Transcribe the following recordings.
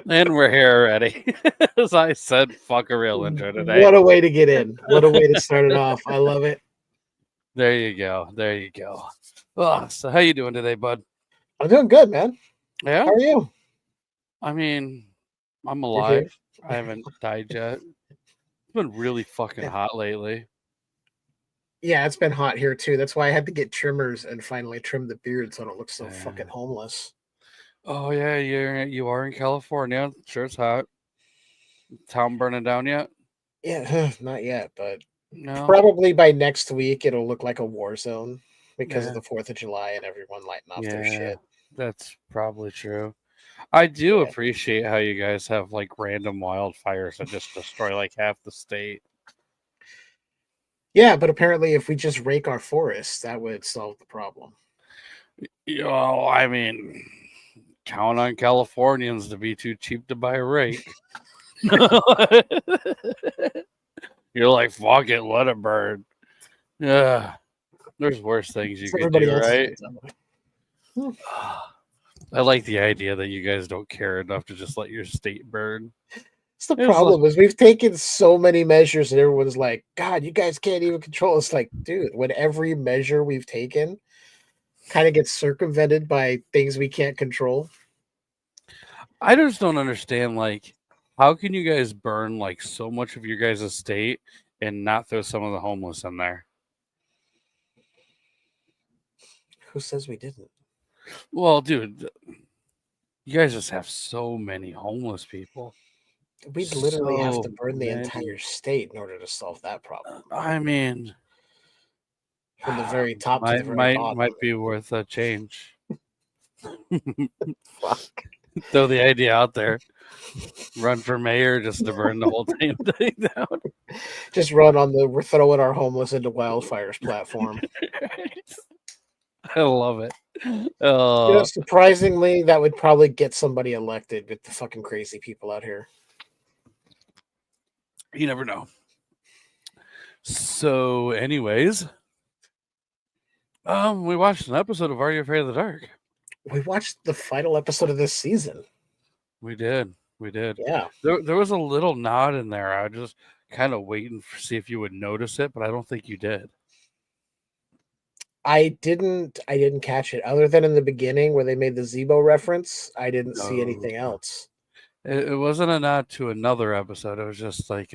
And we're here already. As I said, fuck a real intro today. What a way to get in. What a way to start it off. I love it. There you go. There you go. Oh, so how you doing today, bud? I'm doing good, man. Yeah? How are you? I mean, I'm You're alive. I haven't died yet. It's been really fucking hot lately. Yeah, it's been hot here too. That's why I had to get trimmers and finally trim the beard so I don't look so fucking homeless. Oh yeah, you are in California. Sure it's hot. Town burning down yet? Yeah, not yet, but No. probably by next week it'll look like a war zone because Yeah. of the 4th of July and everyone lighting off their Yeah, shit. that's probably true. I do appreciate how you guys have like random wildfires that just destroy like half the state. Yeah, but apparently if we just rake our forests, that would solve the problem. You know, I mean, count on Californians to be too cheap to buy a rake. You're like, fuck it, let it burn. Yeah, there's worse things you could do, right? I like the idea that you guys don't care enough to just let your state burn. It's the problem is we've taken so many measures and everyone's like, God, you guys can't even control. It's like, dude, when every measure we've taken kind of gets circumvented by things we can't control. I just don't understand, like, how can you guys burn like so much of your guys' estate and not throw some of the homeless in there? Who says we didn't? Well, dude, you guys just have so many homeless people. We'd literally have to burn the entire state in order to solve that problem. I mean, from the very top to the very bottom. Might be worth a change. Fuck. Throw the idea out there. Run for mayor just to burn the whole damn thing down. Just run on we're throwing our homeless into wildfires platform. I love it. Surprisingly, that would probably get somebody elected with the fucking crazy people out here. You never know. So, anyways, we watched an episode of Are You Afraid of the Dark? We watched the final episode of this season. We did. Yeah. There was a little nod in there. I was just kind of waiting to see if you would notice it, but I don't think you did. I didn't catch it other than in the beginning where they made the Zebo reference. I didn't see anything else. It wasn't a nod to another episode. It was just like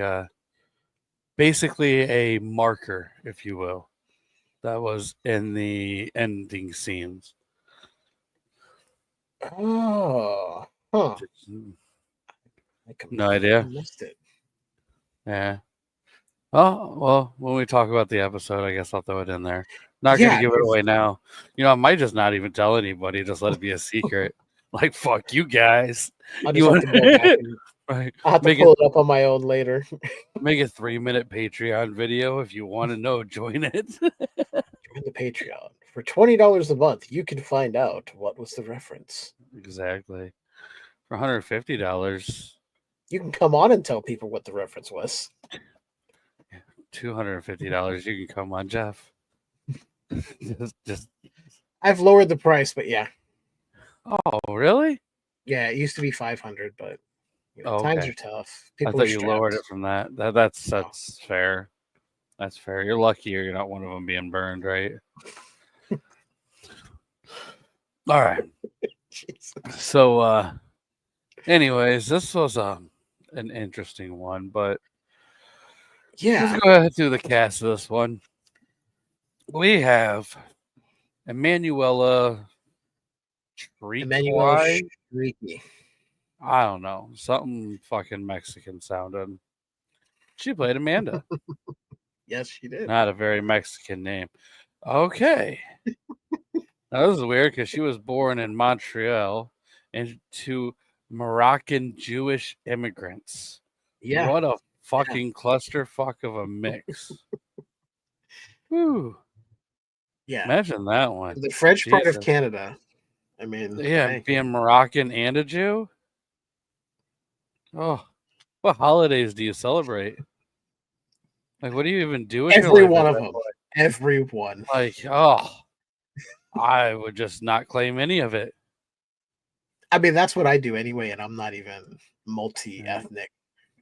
basically a marker, if you will, that was in the ending scenes. Oh, huh. No idea. Missed it. Yeah. Oh, well, when we talk about the episode, I guess I'll throw it in there. Not going to give it away now. You know, I might just not even tell anybody. Just let it be a secret. Like, fuck you guys. I'll just have to go back and right. I'll have to pull it up on my own later. Make a 3-minute Patreon video if you want to know. Join it. Join the Patreon. For $20 a month, you can find out what was the reference. Exactly. For $150, you can come on and tell people what the reference was. $250, you can come on, Jeff. just. I've lowered the price, but yeah. Oh, really? Yeah, it used to be $500, but times are tough. People I thought you lowered it from that. That's fair. That's fair. You're lucky you're not one of them being burned, right? All right. So, anyways, this was an interesting one, but yeah, let's go ahead through the cast of this one. We have Emanuela Shrieky. I don't know. Something fucking Mexican sounding. She played Amanda. Yes, she did. Not a very Mexican name. Okay. That was weird because she was born in Montreal and to Moroccan Jewish immigrants. Yeah. What a fucking clusterfuck of a mix. Whew. Yeah. Imagine that one. The French part of Canada. I mean, yeah, being Moroccan and a Jew. Oh, what holidays do you celebrate? Like, what do you even do with every your life one of them? Everyone. Like, oh, I would just not claim any of it. I mean, that's what I do anyway, and I'm not even Yeah. multi-ethnic.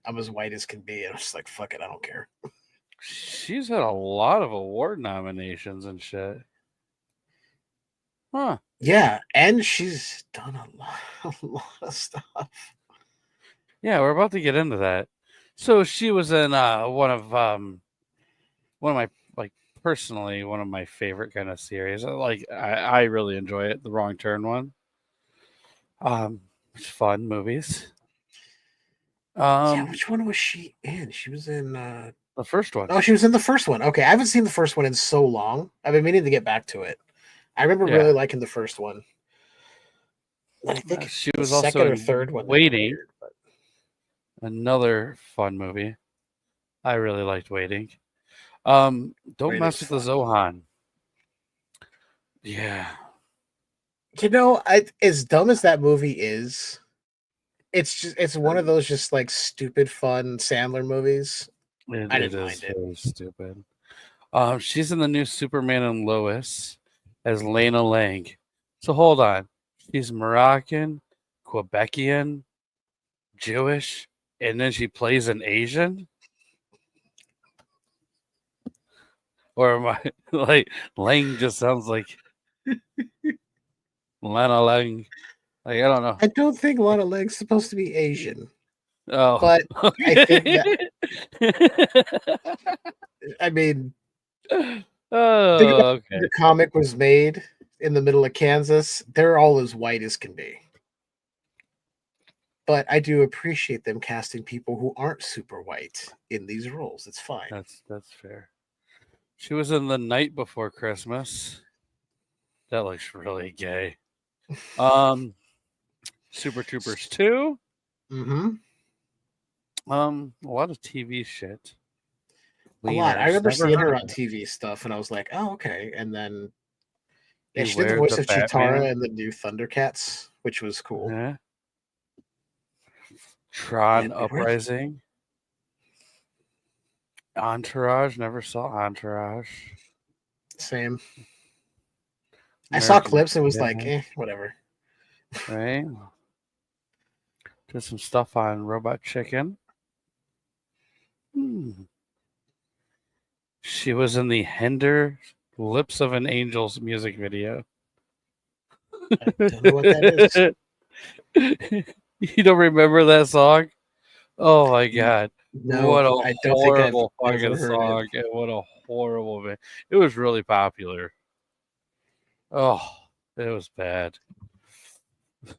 I'm as white as can be, and I'm just like, fuck it, I don't care. She's had a lot of award nominations and shit. Huh. Yeah, and she's done a lot of stuff. Yeah, we're about to get into that. So she was in one of my, like, personally one of my favorite kind of series. I really enjoy it. The Wrong Turn one. It's fun movies. Yeah, which one was she in? She was in The first one. oh, she was in the first one. Okay, I haven't seen the first one in so long. I've been meaning to get back to it. I remember really Yeah. liking the first one. And I think She the was also second or in third one they were Waiting, weird. But another fun movie. I really liked Waiting. Don't mess Waiting's with the fun. Zohan. Yeah. You know, as dumb as that movie is, it's one of those just like stupid fun Sandler movies. I It didn't is mind it. very stupid. She's in the new Superman and Lois as Lena Lang. So hold on. She's Moroccan, Quebecian, Jewish, and then she plays an Asian? Or am I like Lang just sounds like Lena Lang. Like, I don't know. I don't think Lana Lang's supposed to be Asian, Oh, but I think that okay. I mean think about Oh, when okay. the comic was made in the middle of Kansas. They're all as white as can be. But I do appreciate them casting people who aren't super white in these roles. It's fine. That's fair. She was in The Night Before Christmas. That looks really gay. Um, Super Troopers 2. Mm-hmm. A lot of TV shit. A lot. I Wieners. remember Never seeing heard her of on it. TV stuff, and I was like, "Oh, okay." And then, yeah, she did the Beware voice the of Chitara Batman. in the new Thundercats, which was cool. Uh-huh. Yeah, Tron beware. Uprising. Entourage. Never saw Entourage. Same. I saw American clips and was like, Hitman. whatever. Right. Did some stuff on Robot Chicken. Hmm. She was in the Hinder Lips of an Angel's music video. I don't know what that is. You don't remember that song? Oh my god. No, What a I don't think I've horrible ever fucking heard it. song. And what a horrible man. It was really popular. Oh, it was bad.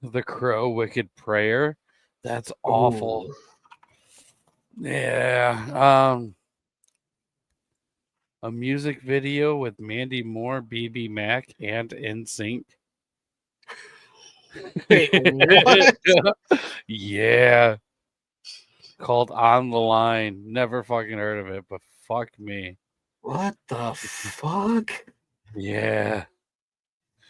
The Crow Wicked Prayer. That's awful. Oh, Yeah. A music video with Mandy Moore, BB Mac, and NSYNC. wait, what? Yeah. Called On the Line. Never fucking heard of it, but fuck me. What the fuck? Yeah.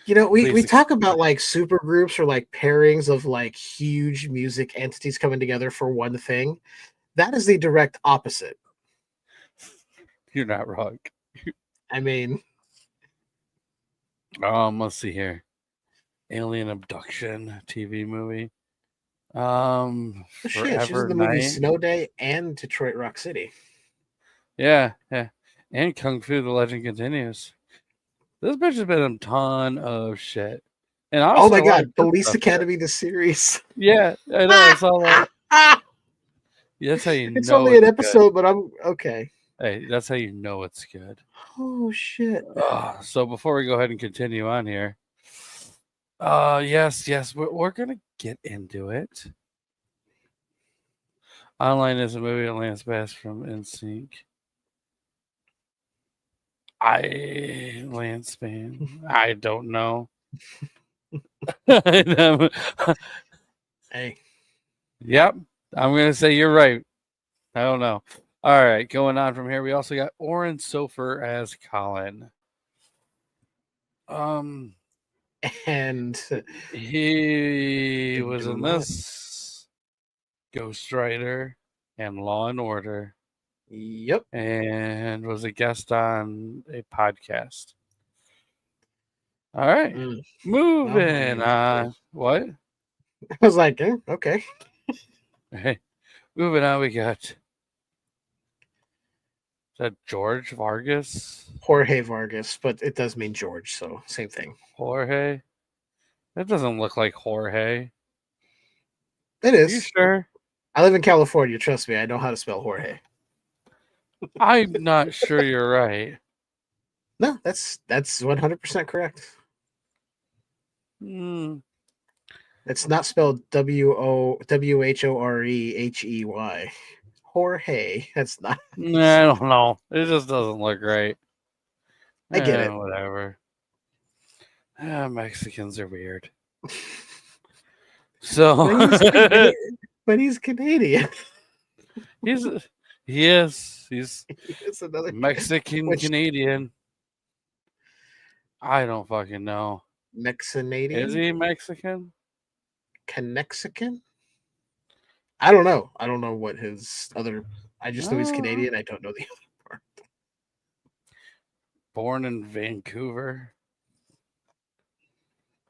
You know, we Basically, talk about like super groups or like pairings of like huge music entities coming together for one thing. That is the direct opposite. you're not wrong. I mean, Let's see here. Alien Abduction TV movie. oh shit, she's in Forever the movie Night. Snow Day and Detroit Rock City. Yeah, yeah. And Kung Fu: The Legend Continues. This bitch has been in a ton of shit. And Oh honestly, my a lot of god, good Police stuff here. Academy the series. Yeah, I know. I saw that. Yeah, that's how you It's know only an it's good. episode, but I'm okay. Hey, that's how you know it's good. Oh shit. So before we go ahead and continue on here, yes, we're gonna get into it. Online is a movie that Lance Bass from NSYNC. Lance Band. I don't know. Hey, Yep, I'm gonna say you're right. I don't know. All right, going on from here, we also got Oren Sofer as Colin. Um, and he didn't was do a in lot. this Ghost Rider and Law and Order, Yep. and was a guest on a podcast. All right. Moving. Well, What? I was like, okay. Hey, moving on. We got. Is that George Vargas? Jorge Vargas, but it does mean George, so same thing. Jorge? That doesn't look like Jorge. It Are you is. sure? I live in California. Trust me, I know how to spell Jorge. I'm not sure you're right. No, that's 100% correct. Mm. It's not spelled WHOREHEY. Jorge. That's not. I don't know. It just doesn't look right. I get it. Whatever. Mexicans are weird. So, but he's Canadian. He is. He's It's another Mexican Canadian. I don't fucking know. Mexinadian? Is he Mexican? Canexican? I don't know. I don't know what his other. I just know he's Canadian. I don't know the other part. Born in Vancouver.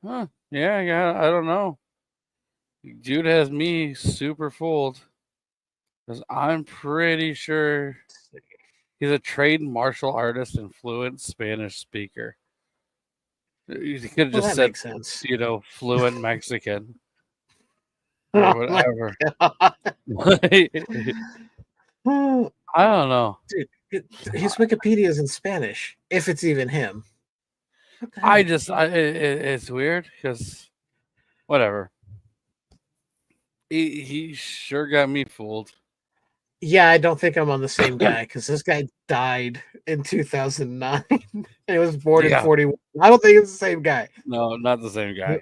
Huh. Yeah. I don't know. Dude has me super fooled. Because I'm pretty sure he's a trained martial artist and fluent Spanish speaker. You could have just said, fluent Mexican. Or whatever. I don't know. Dude, his Wikipedia is in Spanish, if it's even him. It's weird because whatever. He sure got me fooled. Yeah, I don't think I'm on the same guy because this guy died in 2009 and he was born in 41. I don't think it's the same guy. No, not the same guy.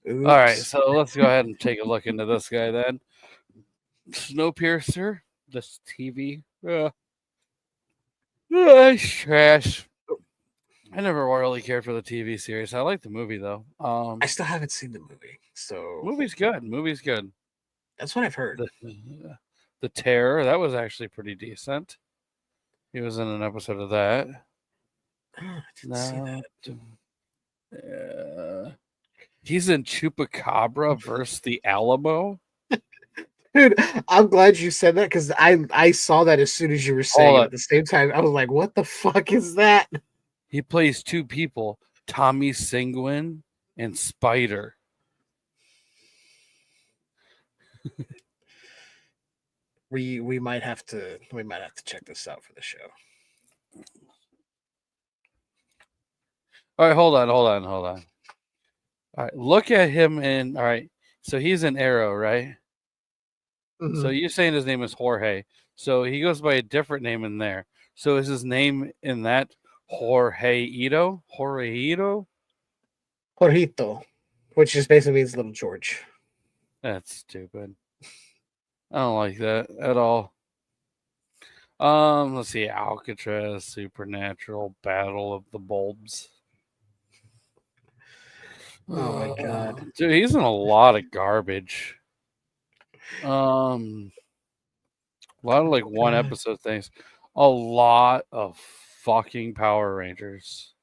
All right, so let's go ahead and take a look into this guy then. Snowpiercer, this TV. Trash. I never really cared for the TV series. I like the movie though. I still haven't seen the movie, so movie's good. That's what I've heard. The Terror, that was actually pretty decent. He was in an episode of that. I didn't see that. He's in Chupacabra versus the Alamo. Dude, I'm glad you said that because I saw that as soon as you were saying it. At the same time, I was like, what the fuck is that? He plays two people, Tommy Seguin and Spider. we might have to check this out for the show. All right, hold on. All right, look at him in. All right, so he's an Arrow, right? Mm-hmm. So you're saying his name is Jorge. So he goes by a different name in there. So is his name in that Jorgeito? Jorgito, which just basically means Little George. That's stupid. I don't like that at all. Let's see. Alcatraz, Supernatural, Battle of the Bulbs. Oh my god. Dude, he's in a lot of garbage. A lot of like one episode things. A lot of fucking Power Rangers.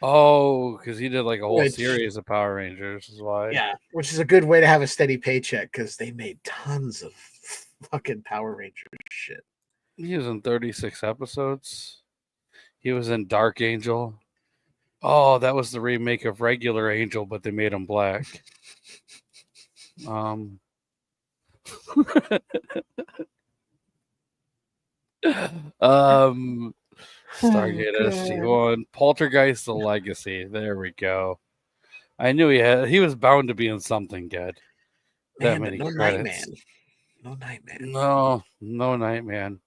Oh, because he did like a whole series of Power Rangers is why. Yeah, which is a good way to have a steady paycheck because they made tons of fucking Power Rangers shit. He was in 36 episodes. He was in Dark Angel. Oh, that was the remake of Regular Angel, but they made him black. Stargate SG-1, Poltergeist: The Legacy. There we go. I knew he was bound to be in something good. That many credits. No Nightman. No Nightman.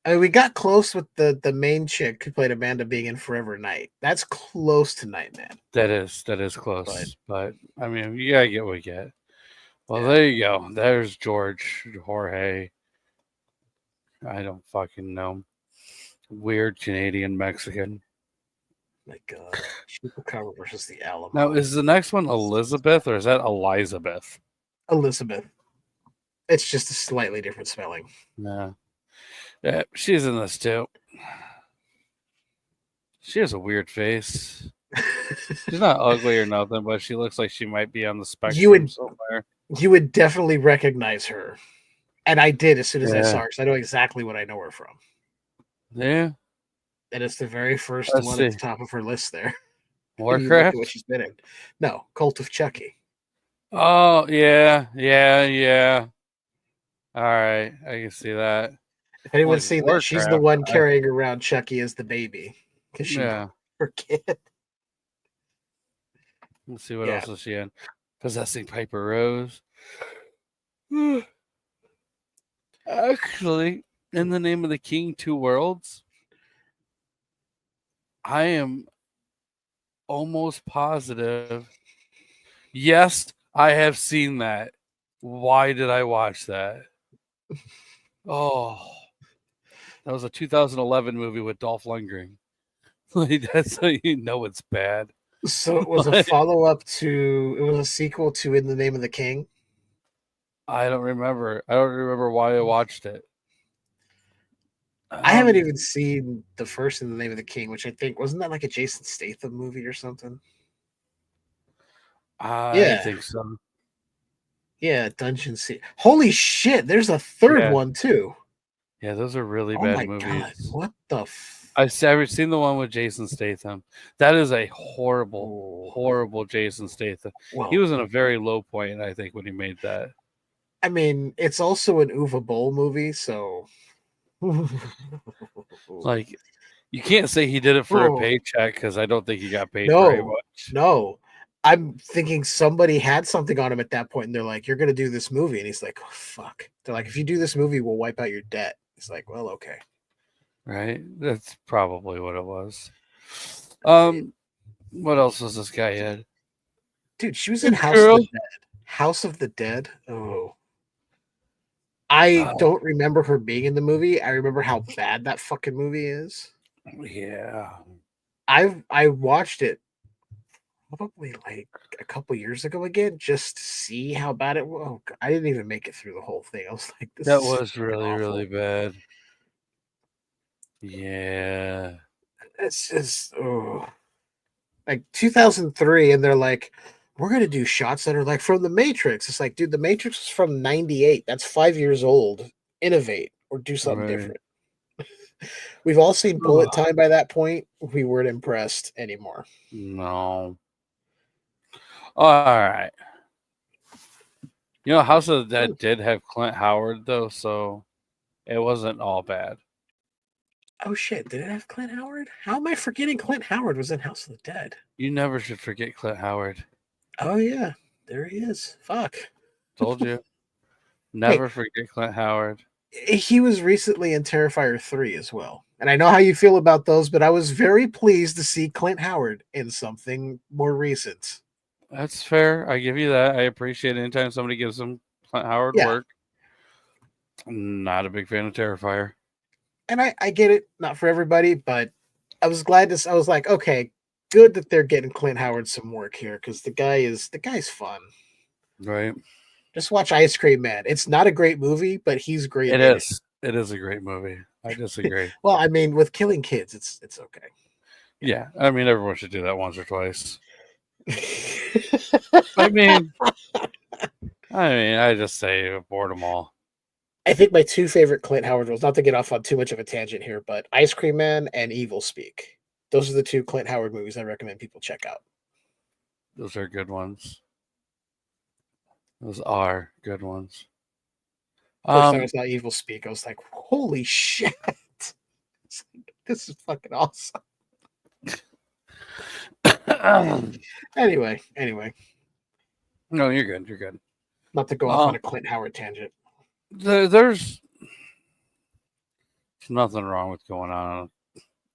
I mean, we got close with the main chick who played Amanda being in Forever Night. That's close to Nightman. That is close. But I mean, you gotta get what we get. Well, there you go. There's Jorge. I don't fucking know. Weird Canadian Mexican. My God. Chupacabra versus the Alamo. Now, is the next one Elizabeth or is that Elizabeth? Elizabeth. It's just a slightly different spelling. Yeah, she's in this too. She has a weird face. She's not ugly or nothing, but she looks like she might be on the You spectrum would somewhere. you would definitely recognize her. And I did as soon as I saw Yeah. her, because I know exactly what I know her from. Yeah. And it's the very first Let's one at see. the top of her list there. If you look at what Warcraft? she's been in. No, Cult of Chucky. Oh, yeah. Yeah. Yeah. All right. I can see that. If anyone's Like seen that, she's the Warcraft. one carrying around Chucky as the baby. Because she Yeah. her kid. Let's see what Yeah. else is she in. Possessing Piper Rose. Actually, in the name of the King, Two Worlds, I am almost positive. Yes, I have seen that. Why did I watch that? Oh, that was a 2011 movie with Dolph Lundgren. Like, that's how you know it's bad. So it was a follow-up to, it was a sequel to In the Name of the King. I don't remember. I don't remember why I watched it. I haven't even seen the first In the Name of the King, which I think, wasn't that like a Jason Statham movie or something? I Yeah. think so. Yeah, Dungeon Sea. Holy shit, there's a third Yeah. one too. Yeah, those are really Oh bad my god, movies. what the I've seen the one with Jason Statham. That is a horrible, Oh, horrible Jason Statham. He well, was in a very low point, I think, when he made that. I mean, it's also an Uwe Boll movie, so Like, you can't say he did it for a oh, paycheck because I don't think he got paid very no, much. no. I'm thinking somebody had something on him at that point, and they're like, "You're gonna do this movie," and he's like, oh, "Fuck." They're like, "If you do this movie, we'll wipe out your debt." He's like, "Well, okay." Right? That's probably what it was. I mean, What else was this guy in? dude, she was in Good House of the girl. Dead. House of the Dead. Oh, I Oh, don't remember her being in the movie. I remember how bad that fucking movie is. yeah. I watched it probably like a couple years ago again, just to see how bad it was. Oh, I didn't even make it through the whole thing. I was like, this That is was fucking really, really awful. bad. Yeah. It's just like 2003, and they're like, we're gonna do shots that are like from the Matrix. It's like, dude, the Matrix is from '98. That's 5 years old. Innovate or do something Right. different. We've all seen Bullet Ugh, Time by that point. We weren't impressed anymore. no. All right. House of the Dead did have Clint Howard though, so it wasn't all bad. Oh shit, did it have Clint Howard? How am I forgetting Clint Howard was in House of the Dead? You never should forget Clint Howard. Oh yeah, there he is. Fuck. Told you. Hey, Never forget Clint Howard. he was recently in Terrifier 3 as well. And I know how you feel about those, but I was very pleased to see Clint Howard in something more recent. That's fair. I give you that. I appreciate it anytime somebody gives some Clint Howard Yeah. work. I'm not a big fan of Terrifier. And I get it, not for everybody, but I was glad to I was like, okay, good that they're getting Clint Howard some work here, because the guy's fun. Right? Just watch Ice Cream Man. It's not a great movie, but he's great It in it. is. It is a great movie. I disagree. Well, I mean, with killing kids, it's okay. Yeah. I mean, everyone should do that once or twice. I mean, I just say board them all. I think my two favorite Clint Howard roles, not to get off on too much of a tangent here, but Ice Cream Man and Evil Speak. Those are the two Clint Howard movies I recommend people check out. Those are good ones. Those are good ones. First time I saw Evil Speak, I was like, holy shit. This is fucking awesome. Anyway. No, you're good. You're good. Not to go off on a Clint Howard tangent. There's nothing wrong with going on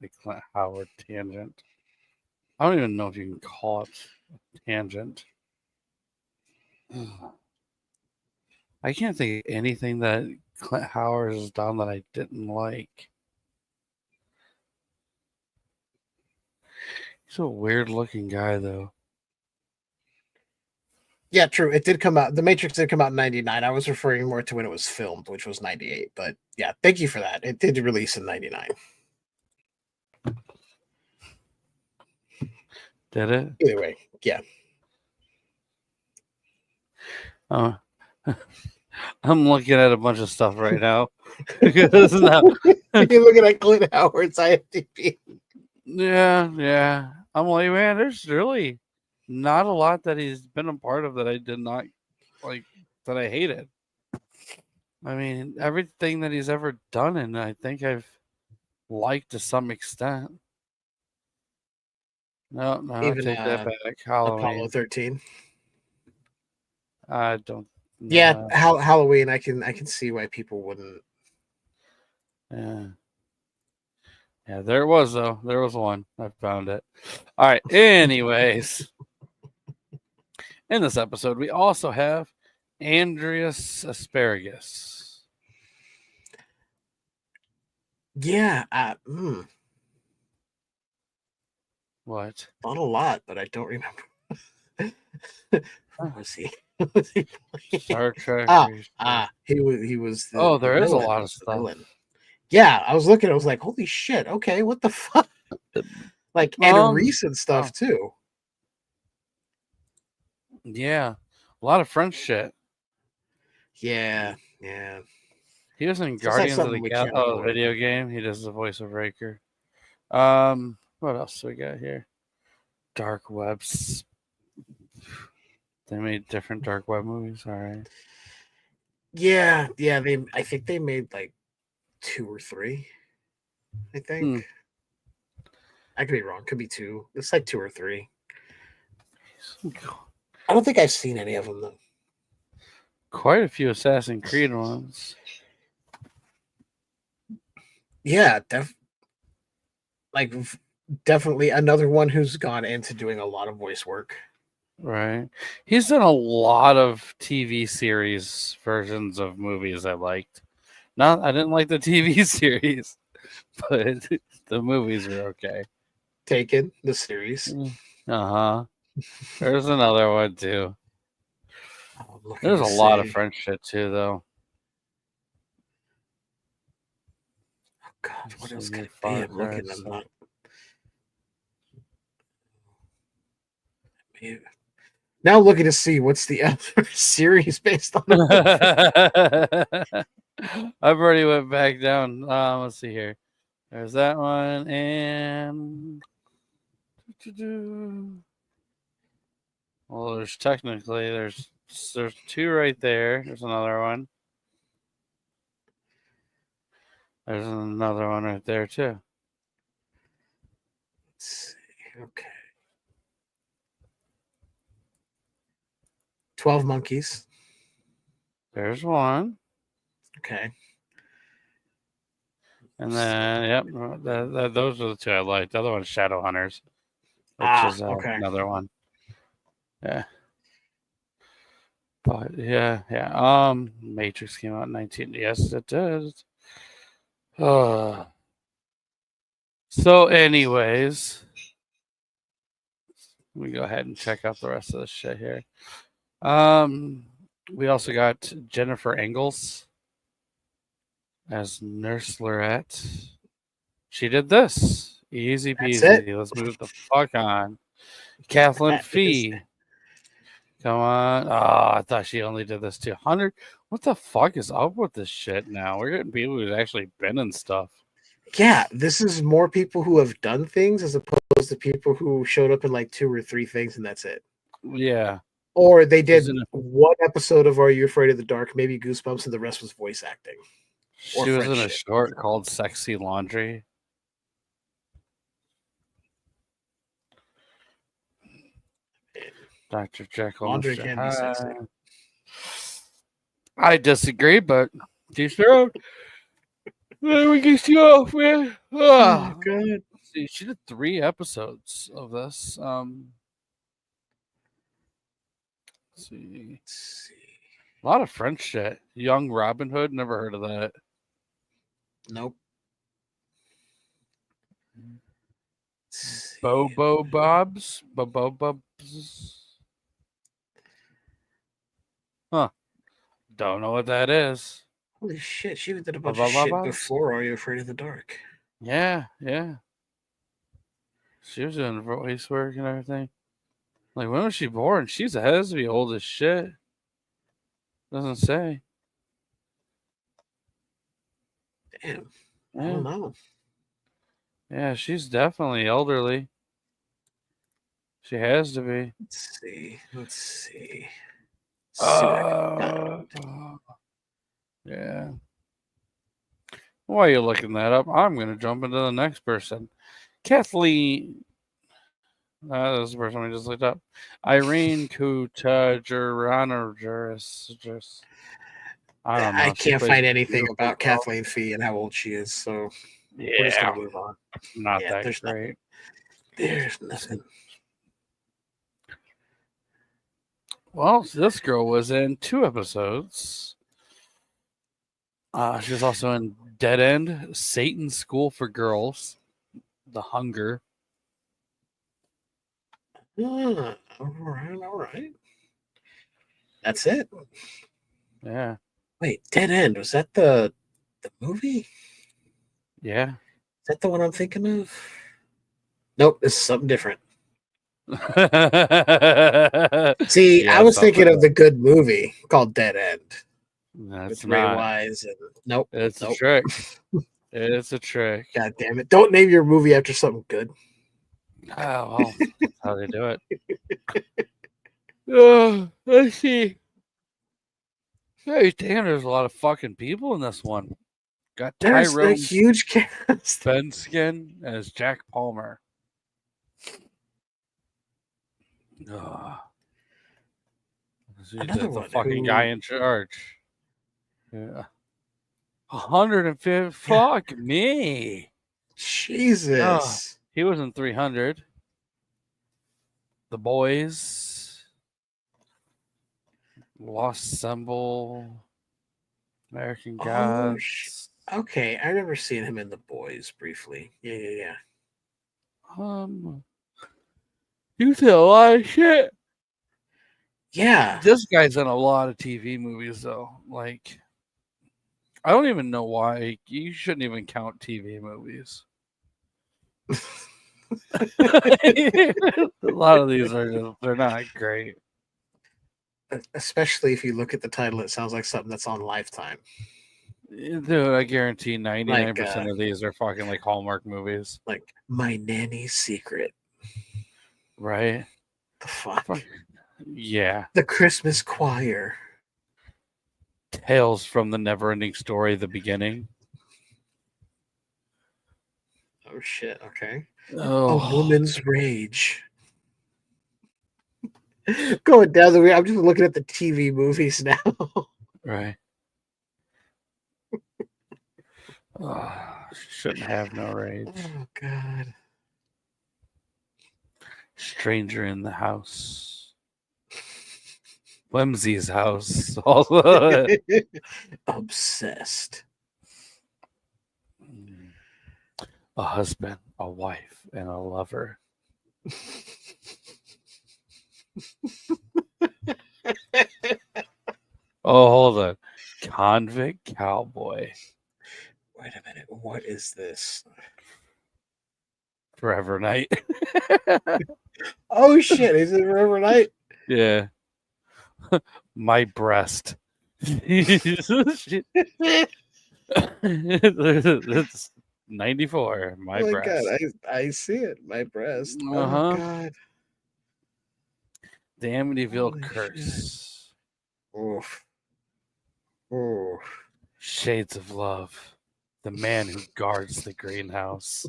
a Clint Howard tangent. I don't even know if you can call it a tangent. I can't think of anything that Clint Howard has done that I didn't like. He's a weird looking guy, though. Yeah, true. It did come out. The Matrix did come out in '99. I was referring more to when it was filmed, which was '98. But yeah, thank you for that. It did release in '99. Did it? Either way, yeah. I'm looking at a bunch of stuff right now. Because now, you're looking at Clint Howard's IMDb. Yeah. I'm like, man, there's really not a lot that he's been a part of that I did not like, that I hated. I mean, everything that he's ever done, and I think I've liked to some extent. No, Even take that back. Halloween. Apollo 13. I don't. Yeah, Halloween. I can see why people wouldn't. Yeah. Yeah, there was though. There was one. I found it. All right. Anyways, in this episode, we also have Andreas Asparagus. Yeah. What? Not a lot, but I don't remember. Who was he? Star Trek. He was. There is a lot of stuff. Villain. Yeah, I was looking. I was like, "Holy shit! Okay, what the fuck?" Like, and recent stuff too. Yeah, a lot of French shit. Yeah. He was in Guardians of the Galaxy video game. He does the voice of Raker. What else do we got here? Dark Webs. They made different Dark Web movies. All right. Yeah. I think they made like 2 or 3. I think. I could be wrong. Could be 2. It's like 2 or 3. I don't think I've seen any of them though. Quite a few Assassin's Creed ones. Yeah, definitely another one who's gone into doing a lot of voice work. Right. He's done a lot of TV series versions of movies I liked. I didn't like the TV series, but the movies are okay. Taken, the series. There's another one too. There's a lot of French shit too, though. Oh God, what else could it be? I'm looking. I'm not. Now looking to see what's the other series based on. I've already went back down. Let's see here. There's that one, and well, there's 2 right there. There's another one. There's another one right there too. Let's see. Okay. 12 Monkeys. There's one. Okay. And then, yep, those are the 2 I liked. The other one's Shadowhunters, which is another one. Yeah. But yeah. Matrix came out in 19. Yes, it did. So, anyways, let me go ahead and check out the rest of this shit here. We also got Jennifer Engels as Nurse Lorette. She did this. Easy peasy. Let's move the fuck on. Kathleen Fee. Come on. Oh, I thought she only did this 200. What the fuck is up with this shit now? We're getting people who've actually been in stuff. Yeah, this is more people who have done things as opposed to people who showed up in like 2 or 3 things and that's it. Yeah. Or they did one episode of Are You Afraid of the Dark, maybe Goosebumps, and the rest was voice acting. She was in a short called Sexy Laundry. Dr. Jekyll. Laundry can be sexy. I disagree, but she's thrown. There we get you off, man. Oh, God. See, she did 3 episodes of this. Let's see. A lot of French shit. Young Robin Hood. Never heard of that. Nope. Bobo Bobs. Huh. Don't know what that is. Holy shit, she did a bunch of shit before Are You Afraid of the Dark? Yeah. She was doing voice work and everything. Like, when was she born? She's has to be old as shit. Doesn't say. Damn. Yeah. I don't know. Yeah, she's definitely elderly. She has to be. Let's see. See what I can find. Yeah. While you're looking that up, I'm going to jump into the next person. Kathleen. This is the person we just looked up. Irene Kutageranogers. I don't know. I She can't plays find anything beautiful about girl. Kathleen Fee and how old she is, so we're just Yeah, gonna move on. not Yeah, that there's great. nothing. There's nothing. Well, this girl was in 2 episodes. She was also in Dead End, Satan's School for Girls, The Hunger. All right. That's it. Yeah. Wait, Dead End, was that the movie? Yeah. Is that the one I'm thinking of? Nope, this is something different. See, Yeah, I was thinking something. of the good movie called Dead End. That's With Ray not. Wise and nope. It's Nope. a trick. It's a trick. God damn it. Don't name your movie after something good. Oh, well, that's how they do it. Let's see. Hey, damn, there's a lot of fucking people in this one. Got There's a Tyrone huge cast. Benskin as Jack Palmer. Another That's a one. fucking guy in charge. Yeah. 150. Fuck me. Jesus. He was in 300. The Boys. Lost Symbol. American Gods. Okay, I remember seeing him in The Boys briefly. Yeah. You did a lot of shit. Yeah. This guy's in a lot of TV movies, though. Like, I don't even know why. You shouldn't even count TV movies. A lot of these are just, they're not great. Especially if you look at the title, it sounds like something that's on Lifetime. Dude, I guarantee 99% of these are fucking like Hallmark movies. Like My Nanny's Secret. Right? The fuck? Yeah. The Christmas Choir. Tales from the Never-Ending Story, the beginning. Oh shit, okay. Oh. A Woman's Rage. Going down the way, I'm just looking at the TV movies now. Right. Shouldn't have no rage. Oh god. Stranger in the House. Whimsy's House. Obsessed. A husband, a wife, and a lover. Oh, hold on. Convict Cowboy. Wait a minute. What is this? Forever Night. Oh shit! Is it Forever Night? Yeah. My breast. It's 94. My breast. God, I see it. My breast. Oh god. The Amityville Curse. Oof. Oof. Shades of Love. The Man Who Guards the Greenhouse.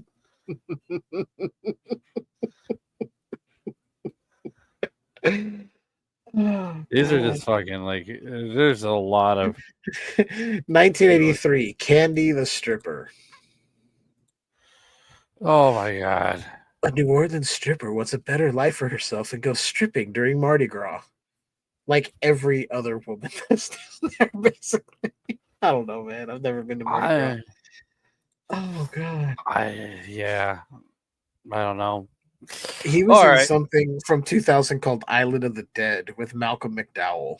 These are just fucking like, there's a lot of 1983, Candy the Stripper. Oh my god. A New Orleans stripper wants a better life for herself and goes stripping during Mardi Gras. Like every other woman that's there, basically. I don't know, man. I've never been to Mardi Gras. Oh god. Yeah. I don't know. He was in something from 2000 called Island of the Dead with Malcolm McDowell.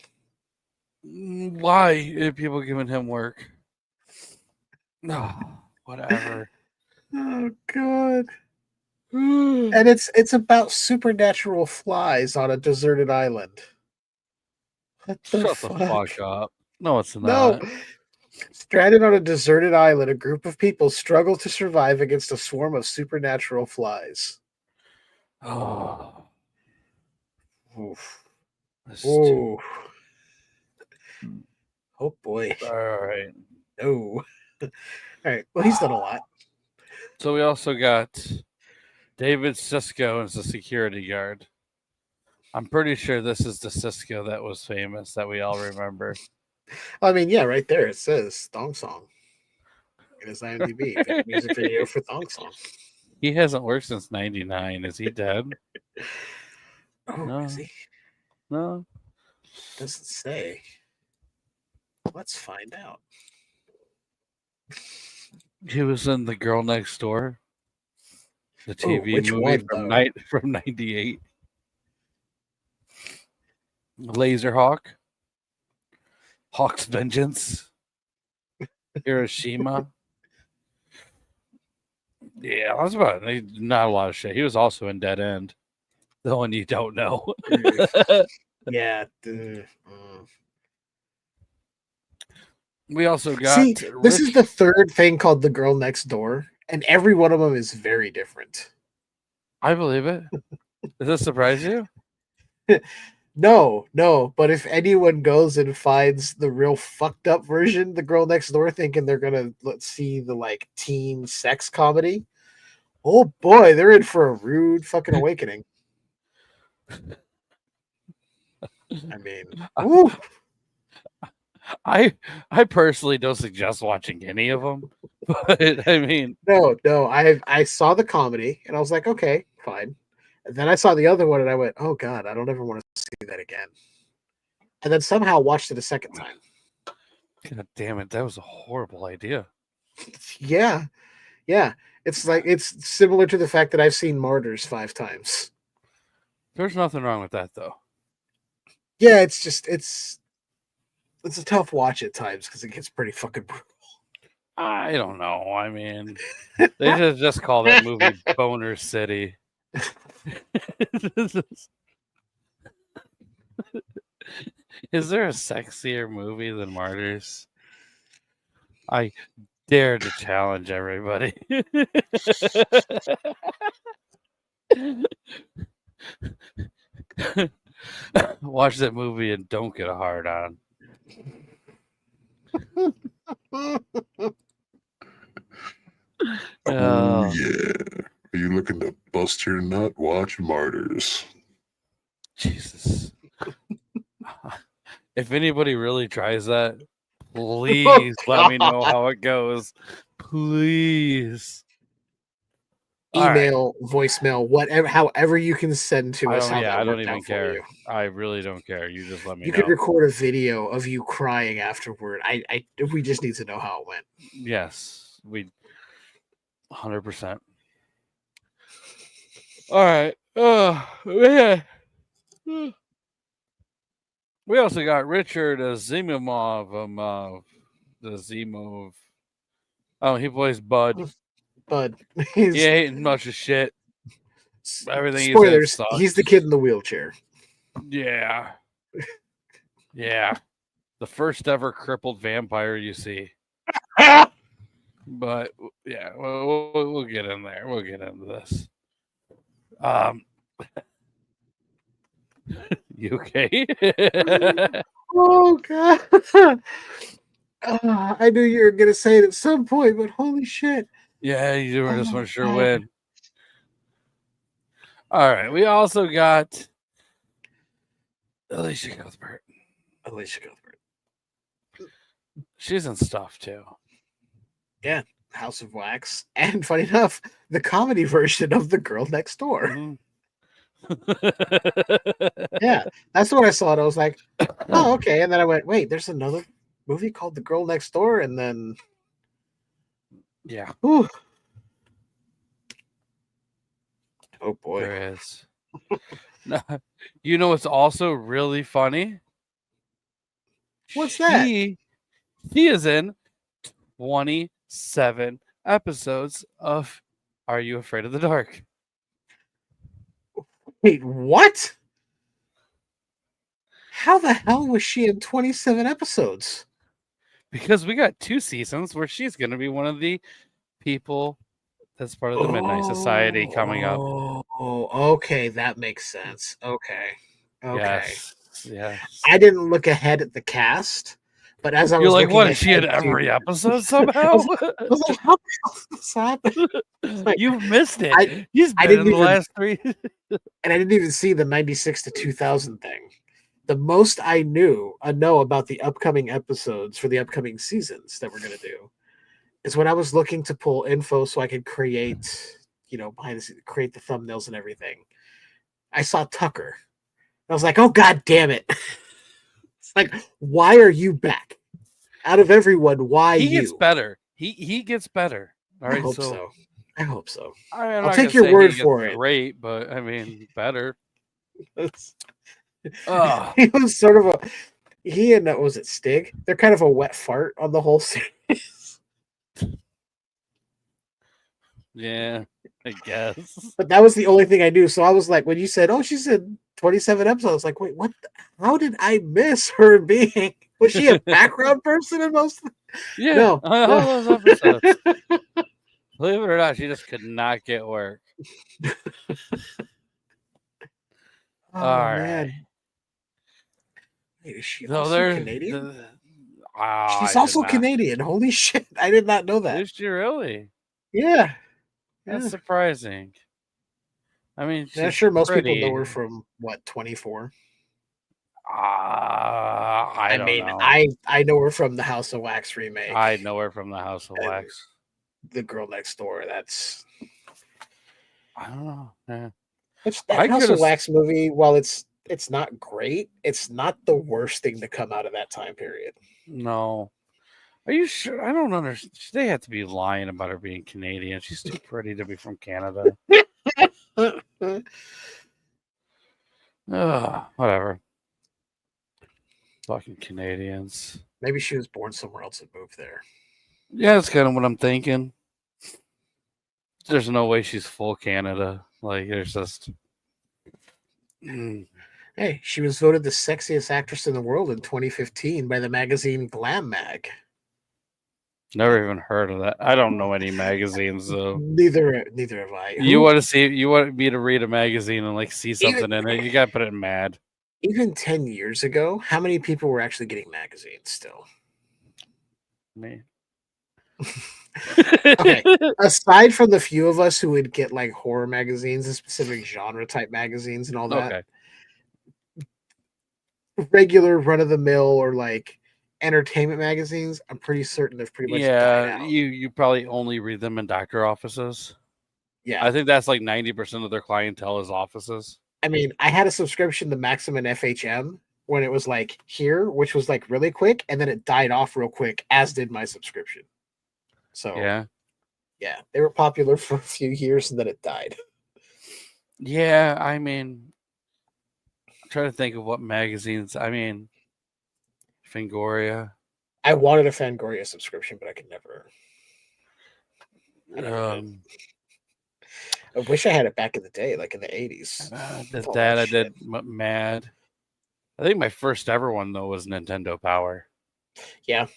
Why are people giving him work? No, whatever. Oh god. And it's about supernatural flies on a deserted island. What the Shut the fuck? fuck up. No, it's No. not. Stranded on a deserted island, a group of people struggle to survive against a swarm of supernatural flies. Oh, Oof. that's too. Oh. Oh boy. All right. Oh. All right. Well, he's done a lot. So we also got David Sisko as a security guard. I'm pretty sure this is the Sisko that was famous that we all remember. I mean, yeah, right there it says Thong Song. It is IMDb music video for Thong Song. He hasn't worked since '99. Is he dead? Oh, No. is he? No. Doesn't say. Let's find out. He was in The Girl Next Door, the TV which movie one, from '98. Laserhawk, Hawk's Vengeance, Hiroshima. Yeah, that's about it. Not a lot of shit. He was also in Dead End, the one you don't know. Yeah. We also got. See, this is the third thing called The Girl Next Door, and every one of them is very different. I believe it. Does this surprise you? No, but if anyone goes and finds the real fucked up version, The Girl Next Door, thinking they're gonna see the like teen sex comedy, oh boy, they're in for a rude fucking awakening. I mean, woo. I personally don't suggest watching any of them, but I mean, no, I saw the comedy and I was like, okay, fine. And then I saw the other one and I went, oh god, I don't ever want to see that again. And then somehow watched it a second time. God damn it, that was a horrible idea. Yeah. It's like it's similar to the fact that I've seen Martyrs 5 times. There's nothing wrong with that though. Yeah, it's just it's a tough watch at times because it gets pretty fucking brutal. I don't know. I mean, they should just call that movie Boner City. Is there a sexier movie than Martyrs? I dare to challenge everybody. Watch that movie and don't get a hard on. Oh yeah. Are you looking to bust your nut? Watch Martyrs. Jesus. If anybody really tries that, please let me know how it goes. Please. Email, voicemail, whatever, however you can send to us. I don't even care. I really don't care. You just let me know. You could record a video of you crying afterward. We just need to know how it went. Yes, we 100%. All right. Yeah. We also got Richard Azimov, the Zimov. Oh, he plays Bud. Bud. He ain't much of shit. Everything spoilers, he's the kid in the wheelchair. Yeah. Yeah. The first ever crippled vampire you see. But yeah, we'll get in there. We'll get into this. You okay? Oh god. I knew you were gonna say it at some point, but holy shit. Yeah, you just want to sure win. All right, we also got Alicia Cuthbert. She's in stuff too. Yeah, House of Wax, and funny enough, the comedy version of The Girl Next Door. Mm-hmm. Yeah, that's what I saw. I was like, oh, okay. And then I went, wait, there's another movie called The Girl Next Door, and then yeah. Whew. Oh boy. There is. You know what's also really funny? What's that? He is in 27 episodes of Are You Afraid of the Dark? Wait, what? How the hell was she in 27 episodes? Because we got 2 seasons where she's going to be one of the people that's part of the Midnight Society coming up. Oh, okay, that makes sense. Okay. Yes. I didn't look ahead at the cast, but as I You're was like, looking what? ahead Is she in to, every episode I somehow? was like, how the hell did this happen? Like, You've missed it. I He's been didn't in the even, last 3. and I didn't even see the 96 to 2000 thing. The most I know about the upcoming episodes for the upcoming seasons that we're going to do is when I was looking to pull info so I could create, behind the scenes, create the thumbnails and everything. I saw Tucker. I was like, oh, God damn it. It's like, why are you back? Out of everyone, why he you? Gets better. He gets better. All right, I hope so. I hope so. I'll take your word for it. Great, but I mean, better. He was sort of he and was it Stig? They're kind of a wet fart on the whole series. Yeah, I guess. But that was the only thing I knew. So I was like, when you said, "Oh, she's in 27 episodes," I was like, "Wait, what? How did I miss her being? Was she a background person in most?" Yeah, no, all those episodes. Believe it or not, she just could not get work. Oh, all man. right. Wait, is she also Canadian? She's I also Canadian. Holy shit. I did not know that. Is she really? Yeah. That's surprising. I mean, I'm sure most people know her from, 24? I don't know. I know her from the House of Wax remake. I know her from the House of Wax. The Girl Next Door. That's... I don't know. Yeah. That House of Wax movie, while it's not great, it's not the worst thing to come out of that time period. No. Are you sure? I don't understand. They have to be lying about her being Canadian. She's too pretty to be from Canada. Whatever. Fucking Canadians. Maybe she was born somewhere else and moved there. Yeah, that's kind of what I'm thinking. There's no way she's full Canada. Like, there's just... Hey, she was voted the sexiest actress in the world in 2015 by the magazine Glam Mag. Never even heard of that. I don't know any magazines, though. Neither have I. You want me to read a magazine and like see something in it? You gotta put it in Mad. Even 10 years ago, how many people were actually getting magazines still? Me. Okay. Aside from the few of us who would get like horror magazines and specific genre type magazines and all that, regular run of the mill or like entertainment magazines, I'm pretty certain they've pretty much died out. You probably only read them in doctor offices. Yeah, I think that's like 90% of their clientele is offices. I mean, I had a subscription to Maxim and FHM when it was like here, which was like really quick, and then it died off real quick, as did my subscription. So yeah, they were popular for a few years and then it died. Yeah, I mean, I'm trying to think of what magazines. I mean, Fangoria. I wanted a Fangoria subscription, but I could never. I wish I had it back in the day, like in the 80s. I did Mad. I think my first ever one, though, was Nintendo Power. Yeah.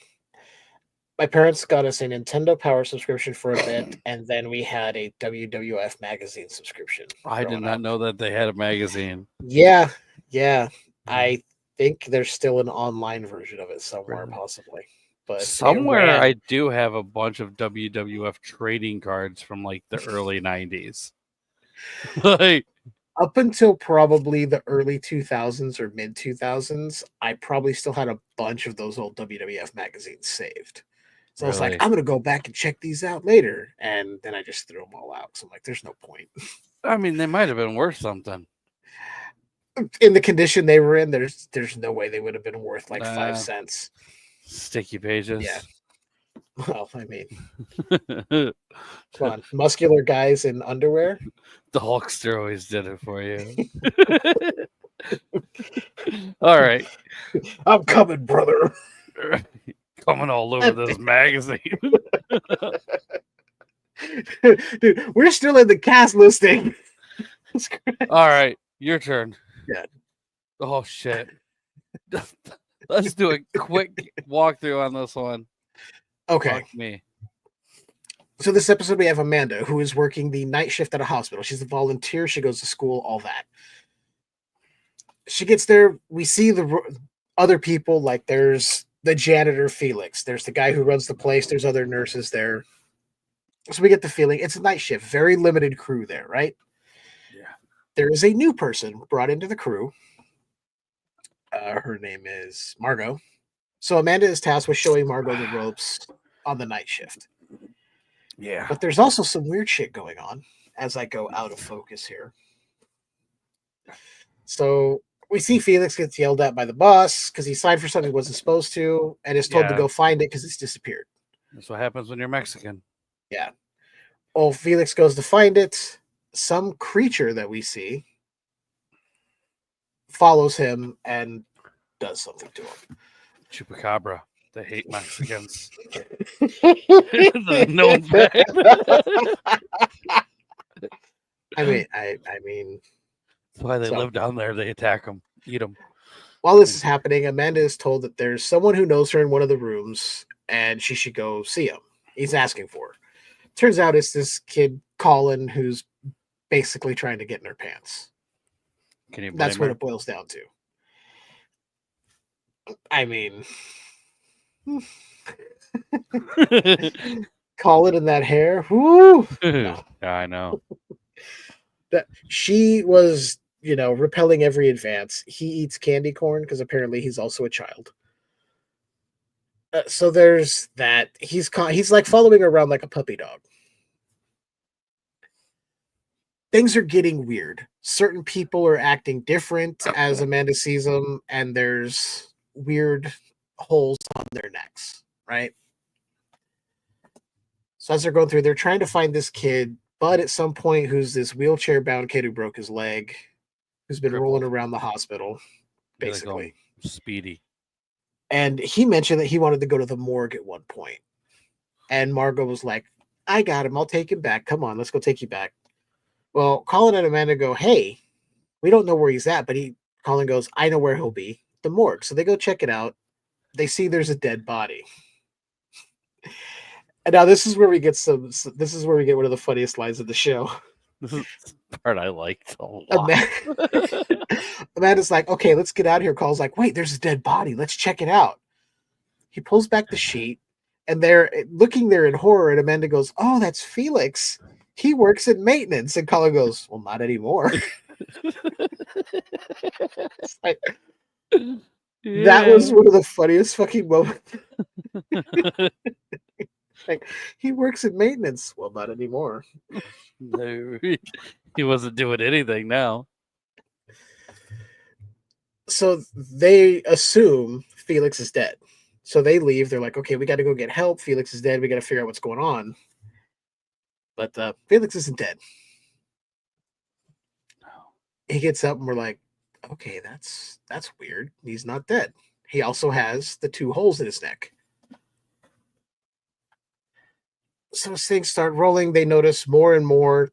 My parents got us a Nintendo Power subscription for a bit, and then we had a WWF magazine subscription. I did not know that they had a magazine. Yeah. I think there's still an online version of it somewhere, possibly. But somewhere I do have a bunch of WWF trading cards from like the early 90s. Like up until probably the early 2000s or mid 2000s, I probably still had a bunch of those old WWF magazines saved. So I was like, I'm going to go back and check these out later. And then I just threw them all out. So I'm like, there's no point. I mean, they might have been worth something. In the condition they were in, there's no way they would have been worth like 5 cents. Sticky pages. Yeah. Well, I mean, come on, muscular guys in underwear. The Hulkster always did it for you. All right. I'm coming, brother. Coming all over this magazine. Dude, we're still in the cast listing. All right. Your turn. Yeah. Oh shit. Let's do a quick walkthrough on this one. Okay. Fuck me. So this episode we have Amanda, who is working the night shift at a hospital. She's a volunteer. She goes to school, all that. She gets there. We see the other people, like there's the janitor, Felix. There's the guy who runs the place. There's other nurses there. So we get the feeling it's a night shift. Very limited crew there, right? Yeah. There is a new person brought into the crew. Her name is Margot. So Amanda is tasked with showing Margot the ropes on the night shift. Yeah. But there's also some weird shit going on as I go out of focus here. So we see Felix gets yelled at by the boss because he signed for something he wasn't supposed to and is told to go find it because it's disappeared. That's what happens when you're Mexican. Yeah. Oh, Felix goes to find it. Some creature that we see follows him and does something to him. Chupacabra. They hate Mexicans. No fact. I mean, that's why they live down there. They attack them, eat them. While this is happening, Amanda is told that there's someone who knows her in one of the rooms, and she should go see him. He's asking for her. Turns out it's this kid, Colin, who's basically trying to get in her pants. Can you blame That's her? what it boils down to. I mean, Colin in that hair. Whoo! No. Yeah, I know. That she was, repelling every advance. He eats candy corn because apparently he's also a child. So there's that. He's like following her around like a puppy dog. Things are getting weird. Certain people are acting different as Amanda sees them, and there's weird holes on their necks, right? So as they're going through, they're trying to find this kid, Bud at some point, who's this wheelchair-bound kid who broke his leg, who's been rolling around the hospital, basically. Speedy. And he mentioned that he wanted to go to the morgue at one point. And Margot was like, I got him. I'll take him back. Come on, let's go take you back. Well, Colin and Amanda go, hey, we don't know where he's at, but Colin goes, I know where he'll be, the morgue. So they go check it out. They see there's a dead body. And now this is where we get one of the funniest lines of the show. This is the part I liked a lot. Amanda's like, okay, let's get out of here. Colin's like, wait, there's a dead body. Let's check it out. He pulls back the sheet, and they're looking there in horror, and Amanda goes, oh, that's Felix. He works in maintenance. And Colin goes, well, not anymore. It's like, that was one of the funniest fucking moments. Like, he works in maintenance. Well, not anymore. No, he wasn't doing anything now. So they assume Felix is dead. So they leave. They're like, okay, we got to go get help. Felix is dead. We got to figure out what's going on. But Felix isn't dead. He gets up and we're like, okay, that's weird. He's not dead. He also has the 2 holes in his neck. So as things start rolling, they notice more and more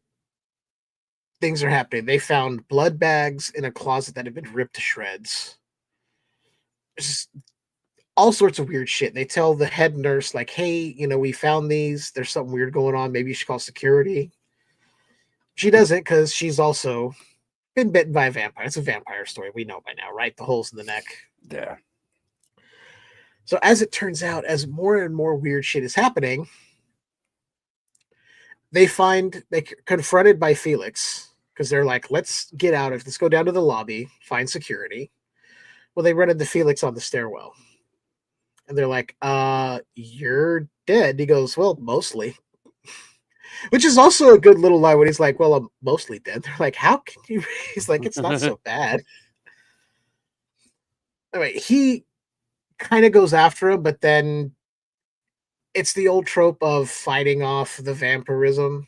things are happening. They found blood bags in a closet that had been ripped to shreds. Just all sorts of weird shit. They tell the head nurse, like, hey, we found these. There's something weird going on. Maybe you should call security. She doesn't because she's also been bitten by a vampire. It's a vampire story. We know by now, right? The holes in the neck. Yeah. So as it turns out, as more and more weird shit is happening, they're confronted by Felix because they're like, let's get out. Let's go down to the lobby, find security. Well, they run into Felix on the stairwell. And they're like, you're dead. He goes, well, mostly. Which is also a good little line when he's like, well, I'm mostly dead. They're like, how can you? He's like, it's not so bad. Anyway, he kind of goes after him, but then it's the old trope of fighting off the vampirism.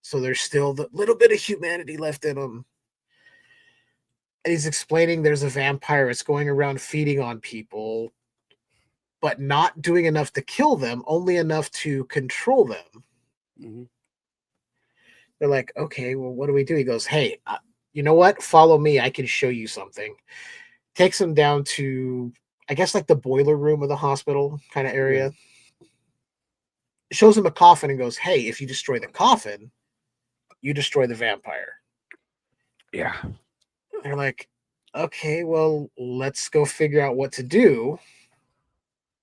So there's still the little bit of humanity left in him. And he's explaining there's a vampire that's going around feeding on people, but not doing enough to kill them, only enough to control them. Mm-hmm. They're like, okay, well, what do we do? He goes, hey, You know what? Follow me. I can show you something. Takes him down to, I guess, like the boiler room of the hospital kind of area. Shows him a coffin and goes, hey, if you destroy the coffin, you destroy the vampire. Yeah. They're like, okay, well, let's go figure out what to do.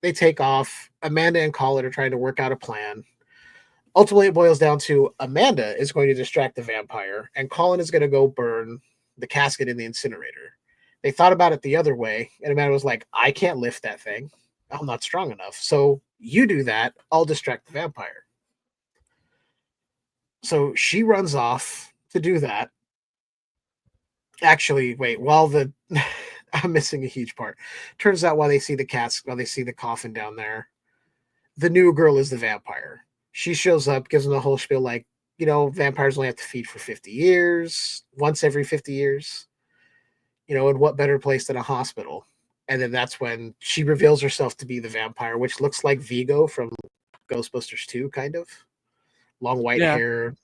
They take off. Amanda and Colin are trying to work out a plan. Ultimately, it boils down to Amanda is going to distract the vampire, and Colin is going to go burn the casket in the incinerator. They thought about it the other way, and Amanda was like, I can't lift that thing. I'm not strong enough. So you do that. I'll distract the vampire. So she runs off to do that. Actually, wait, I'm missing a huge part. Turns out while they see the coffin down there, the new girl is the vampire. She shows up, gives them the whole spiel like, vampires only have to feed for 50 years, once every 50 years. And what better place than a hospital? And then that's when she reveals herself to be the vampire, which looks like Vigo from Ghostbusters 2, kind of. Long white hair.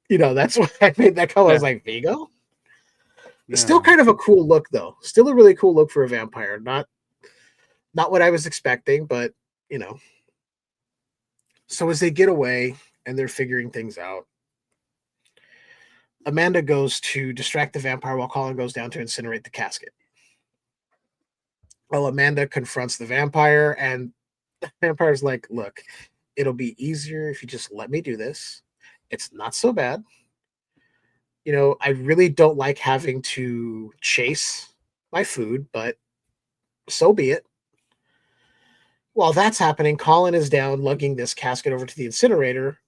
That's why I made that call. I was like, Vigo? Yeah. Still kind of a cool look, though. Still a really cool look for a vampire. Not what I was expecting, but, So as they get away and they're figuring things out, Amanda goes to distract the vampire while Colin goes down to incinerate the casket. Well, Amanda confronts the vampire, and the vampire's like, look, it'll be easier if you just let me do this. It's not so bad. I really don't like having to chase my food, but so be it. While that's happening, Colin is down lugging this casket over to the incinerator,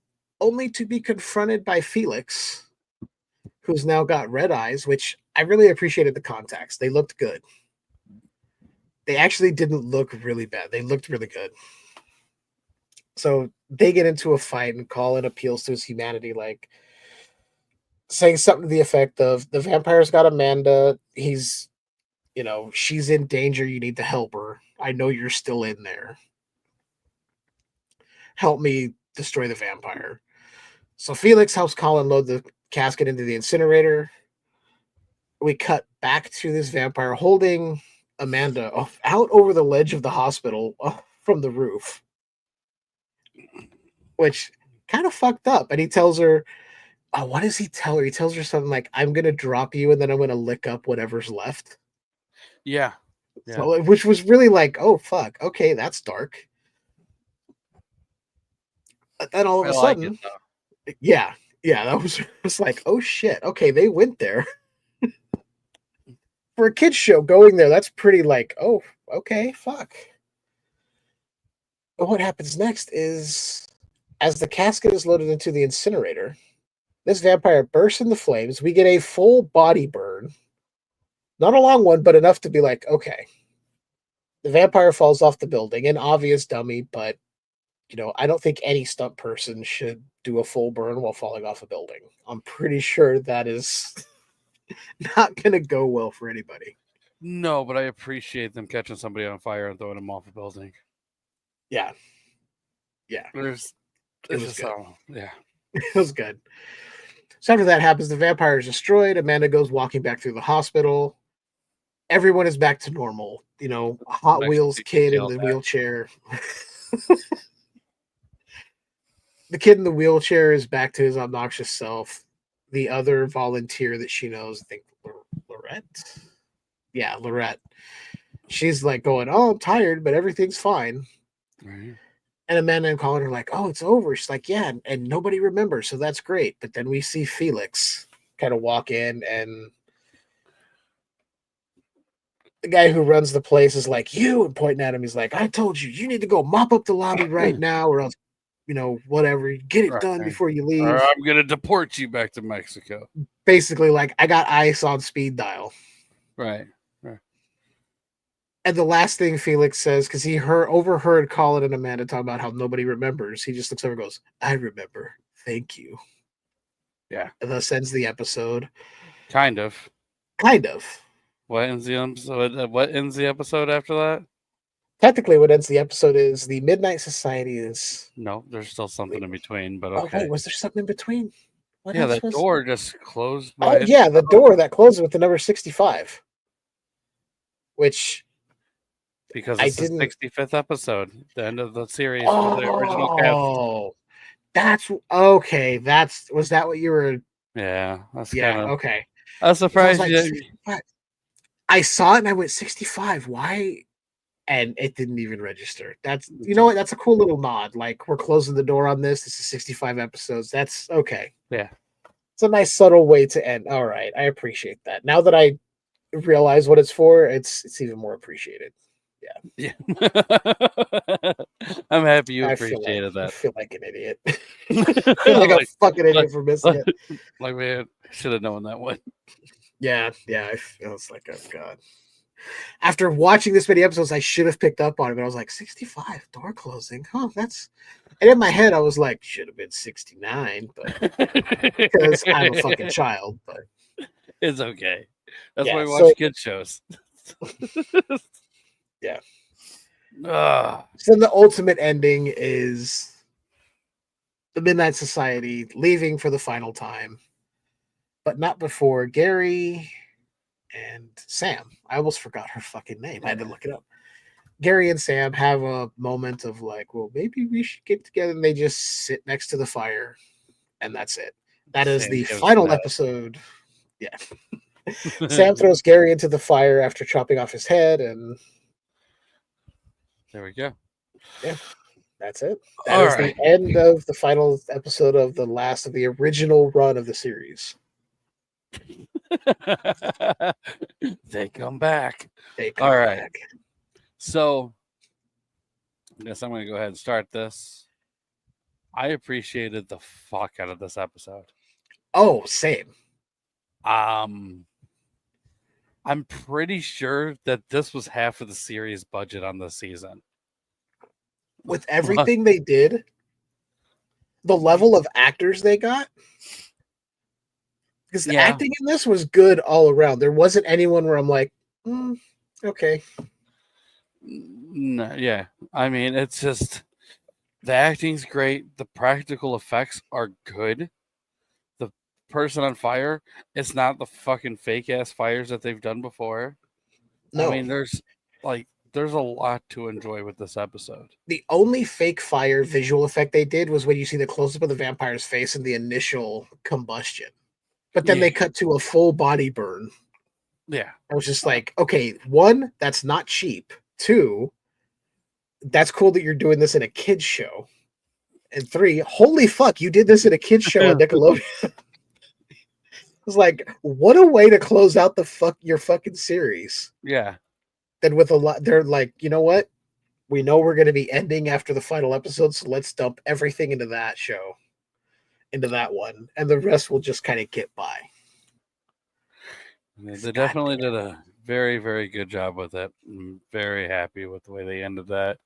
only to be confronted by Felix, who's now got red eyes, which I really appreciated the context. They looked good. They actually didn't look really bad. They looked really good. So they get into a fight, and Colin appeals to his humanity, like saying something to the effect of, the vampire's got Amanda. She's in danger. You need to help her. I know you're still in there. Help me destroy the vampire. So Felix helps Colin load the casket into the incinerator. We cut back to this vampire holding Amanda out over the ledge of the hospital from the roof, which kind of fucked up. And he tells her, what does he tell her? He tells her something like, I'm going to drop you and then I'm going to lick up whatever's left. Yeah. So, which was really like, oh, fuck. Okay, that's dark. But then all of a sudden, that was like, oh, shit. Okay, they went there. For a kid's show, going there, that's pretty like, oh, okay, fuck. But what happens next is, as the casket is loaded into the incinerator, this vampire bursts into flames. We get a full body burn. Not a long one, but enough to be like, okay. The vampire falls off the building, an obvious dummy, but, I don't think any stunt person should do a full burn while falling off a building. I'm pretty sure that is not going to go well for anybody. No, but I appreciate them catching somebody on fire and throwing them off a building. Yeah. It was good. Yeah. It was good. So after that happens, the vampire is destroyed. Amanda goes walking back through the hospital. Everyone is back to normal. Hot Wheels kid in the wheelchair. The kid in the wheelchair is back to his obnoxious self. The other volunteer that she knows, I think Lorette. Yeah, Lorette. She's like going, oh, I'm tired, but everything's fine. Right. And Amanda and Colin are like, oh, it's over. She's like, yeah, and nobody remembers, so that's great. But then we see Felix kind of walk in, and the guy who runs the place is like, you, and pointing at him, he's like, I told you, you need to go mop up the lobby right now, or else, whatever, get it done before you leave. Or I'm going to deport you back to Mexico. Basically, like, I got ice on speed dial. Right. And the last thing Felix says, because he overheard Colin and Amanda talk about how nobody remembers, he just looks over and goes, I remember. Thank you. Yeah. And thus ends the episode. Kind of. What ends the episode after that? Technically, what ends the episode is the Midnight Society is... No, there's still something in between, but okay. Oh, wait, was there something in between? Yeah, that door just closed. Oh, yeah, the door that closes with the number 65. Which because it's the 65th episode, the end of the series for the original cast. Oh, that's okay. Was that what you were? Yeah, that's kind of okay. I was surprised. I saw it and I went 65. Why? And it didn't even register. You know what? That's a cool little nod. Like, we're closing the door on this. This is 65 episodes. That's okay. Yeah. It's a nice subtle way to end. All right. I appreciate that. Now that I realize what it's for, it's even more appreciated. Yeah. I'm happy you appreciated that. I feel like an idiot. I feel like a fucking idiot for missing it. Like, man, I should have known that one. Yeah. I was like, oh God. After watching this many episodes, I should have picked up on it, but I was like, 65, door closing. Oh, that's... And in my head, I was like, should have been 69, but because I'm a fucking child, but... It's okay. That's why we watch kids shows. Yeah. So the ultimate ending is the Midnight Society leaving for the final time, but not before Gary and Sam. I almost forgot her fucking name. I had to look it up. Gary and Sam have a moment of like, well, maybe we should get together, and they just sit next to the fire, and that's it. That is the final episode. Yeah. Sam throws Gary into the fire after chopping off his head, and there we go. Yeah, that's it. That is the end of the final episode of the last of the original run of the series. They come back. All right. So, I guess I'm going to go ahead and start this. I appreciated the fuck out of this episode. Oh, same. I'm pretty sure that this was half of the series budget on this season. With everything they did, the level of actors they got, because the acting in this was good all around. There wasn't anyone where I'm like, okay. No, yeah. I mean, it's just the acting's great. The practical effects are good. The person on fire, it's not the fucking fake ass fires that they've done before. No. I mean, there's a lot to enjoy with this episode. The only fake fire visual effect they did was when you see the close-up of the vampire's face in the initial combustion. But then they cut to a full body burn. Yeah. I was just like, okay, 1, that's not cheap. 2, that's cool that you're doing this in a kid's show. And 3, holy fuck, you did this in a kid's show on Nickelodeon. It was like, what a way to close out your fucking series. Yeah. Then with a lot, they're like, you know what? We know we're going to be ending after the final episode, so let's dump everything into that show, into that one, and the rest will just kind of get by. They definitely did a very, very good job with it. I'm very happy with the way they ended that.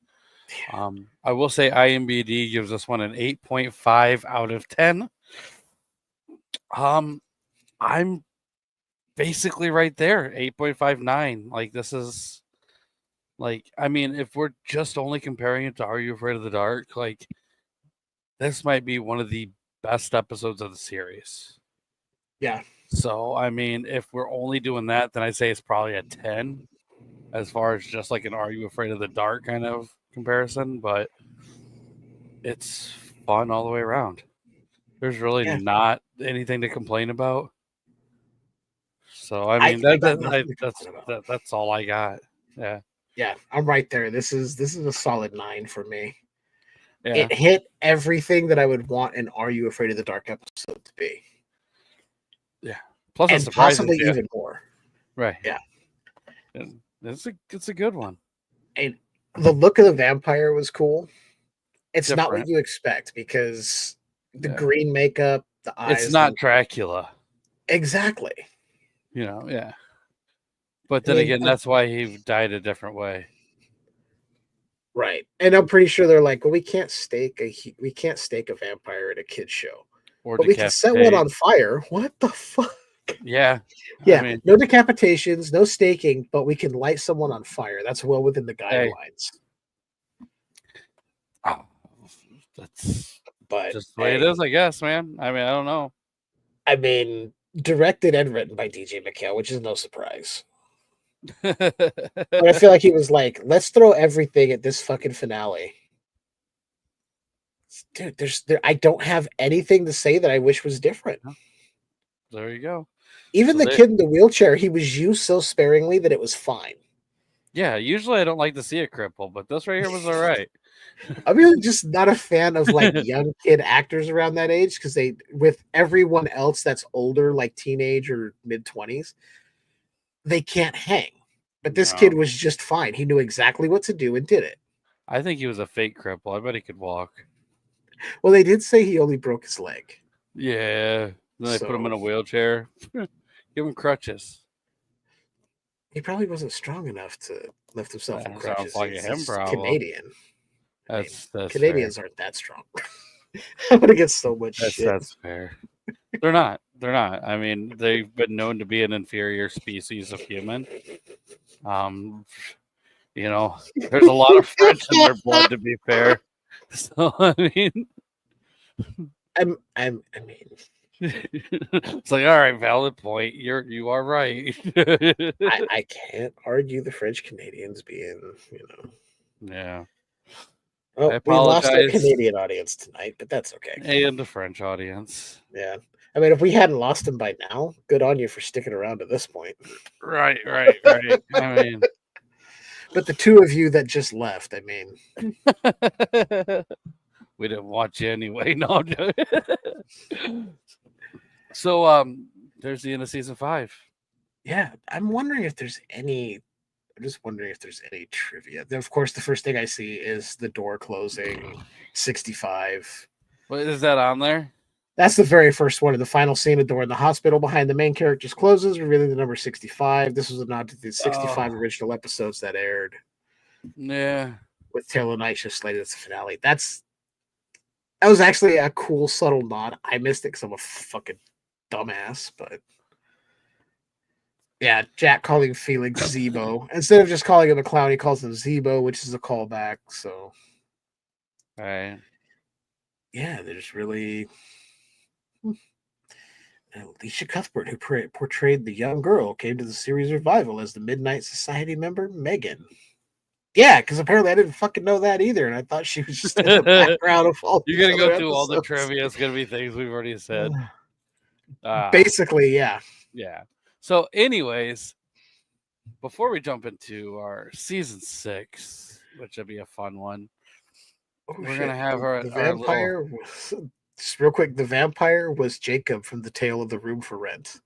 I will say IMDb gives this one an 8.5 out of 10. I'm basically right there, 8.59. Like, this is like, I mean, if we're just only comparing it to Are You Afraid of the Dark, like, this might be one of the best episodes of the series. Yeah. So, I mean, if we're only doing that, then I'd say it's probably a 10 as far as just like an Are You Afraid of the Dark kind of comparison, but it's fun all the way around. There's really not anything to complain about. So, I mean, that's all I got. Yeah. Yeah, I'm right there. This is a solid 9 for me. Yeah. It hit everything that I would want an Are You Afraid of the Dark episode to be. Yeah. Plus, and possibly even more. Right. Yeah. And it's a good one. And the look of the vampire was cool. It's not what you expect because the green makeup, the eyes. It's not Dracula. Exactly. You know, yeah. But then again, that's why he died a different way. Right. And I'm pretty sure they're like, well, we can't stake a vampire at a kid's show. But we can set one on fire. What the fuck? Yeah. Yeah. I mean, no decapitations, no staking, but we can light someone on fire. That's well within the guidelines. Oh, that's just the way it is, I guess, man. I mean, I don't know. I mean, directed and written by DJ McHale, which is no surprise. But I feel like he was like, let's throw everything at this fucking finale. Dude, I don't have anything to say that I wish was different. There you go. Even the kid in the wheelchair, he was used so sparingly that it was fine. Yeah, usually I don't like to see a cripple, but this right here was all right. I'm really just not a fan of like young kid actors around that age because with everyone else that's older, like teenage or mid-20s, they can't hang. But this kid was just fine. He knew exactly what to do and did it. I think he was a fake cripple. I bet he could walk. Well, they did say he only broke his leg. Yeah. Then they put him in a wheelchair. Give him crutches. He probably wasn't strong enough to lift himself in crutches. Like He's Canadian. That's Canadians aren't that strong. I'm gonna get so much shit. That's fair. They're not. I mean, they've been known to be an inferior species of human. You know, there's a lot of French in their blood, to be fair. So I mean, I mean, it's like, all right, valid point. You are right. I can't argue the French Canadians being, Yeah. Well, we lost our Canadian audience tonight, but that's okay. And the French audience. Yeah. I mean, if we hadn't lost them by now, good on you for sticking around to this point. Right. I mean, but the two of you that just left, I mean, we didn't watch you anyway. No. So, there's the end of season 5. Yeah, I'm just wondering if there's any trivia. Then, of course, the first thing I see is the door closing, 65. What is that on there? That's the very first one. In the final scene, a door in the hospital behind the main characters closes, revealing the number 65. This was a nod to the 65 original episodes that aired. Yeah. With Taylor Knight just slated as the finale. That was actually a cool, subtle nod. I missed it because I'm a fucking dumbass, but yeah, Jack calling Felix Zebo. Instead of just calling him a clown, he calls him Zebo, which is a callback. So, right. Yeah, there's really Alicia Cuthbert, who portrayed the young girl, came to the series revival as the Midnight Society member Megan. Yeah, because apparently I didn't fucking know that either, and I thought she was just in the background of all. You're gonna go through all the trivia. It's gonna be things we've already said. Basically, yeah. Yeah. So, anyways, before we jump into our season 6, which will be a fun one, we're gonna have the vampire. Just real quick, the vampire was Jacob from The Tale of the Room for Rent.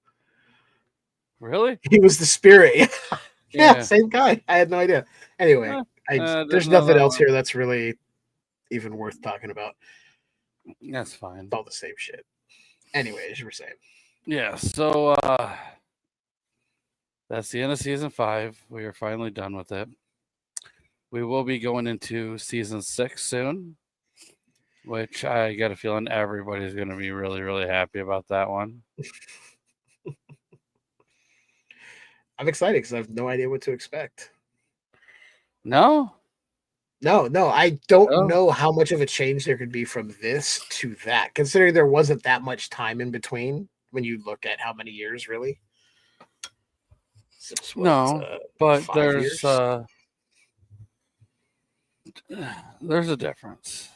Really? He was the spirit. Yeah, same guy. I had no idea. Anyway, there's nothing else here that's really even worth talking about. That's fine. It's all the same shit. Anyway, as you were saying. Yeah, so that's the end of season 5. We are finally done with it. We will be going into season 6 soon, which I got a feeling everybody's going to be really, really happy about that one. I'm excited because I have no idea what to expect. No. I don't know how much of a change there could be from this to that, considering there wasn't that much time in between when you look at how many years, really. But there's a difference.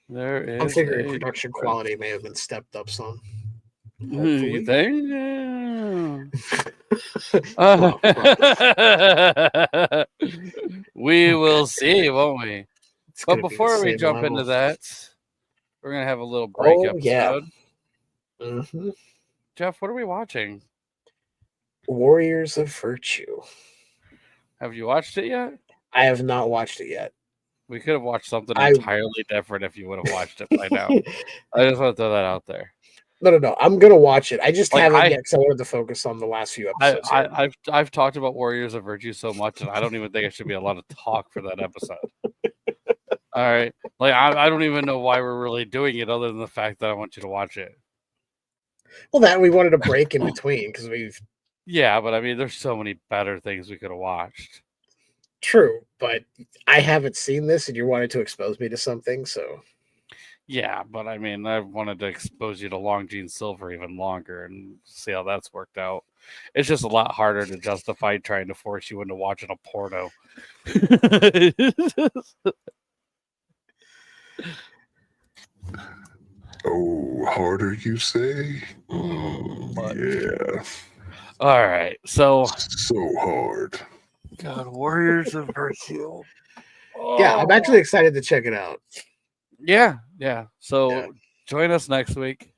There is. I'm figuring production quality may have been stepped up some. You think? We will see, won't we? But before we jump into that, we're gonna have a little break episode. Yeah. Mm-hmm. Jeff, what are we watching? Warriors of Virtue. Have you watched it yet? I have not watched it yet. We could have watched something entirely different if you would have watched it by now. I just want to throw that out there. No. I'm gonna watch it. I just haven't yet because I wanted to focus on the last few episodes. I've talked about Warriors of Virtue so much, and I don't even think it should be a lot of talk for that episode. All right, like I don't even know why we're really doing it, other than the fact that I want you to watch it. Well, that we wanted a break in between because we've. Yeah, but I mean, there's so many better things we could have watched. True, but I haven't seen this, and you wanted to expose me to something, so. Yeah, but I mean, I wanted to expose you to Long Gene Silver even longer and see how that's worked out. It's just a lot harder to justify trying to force you into watching a porno. Oh, harder you say? Yeah. All right, so hard. God, Warriors of Virtue. Yeah, I'm actually excited to check it out. Yeah. So join us next week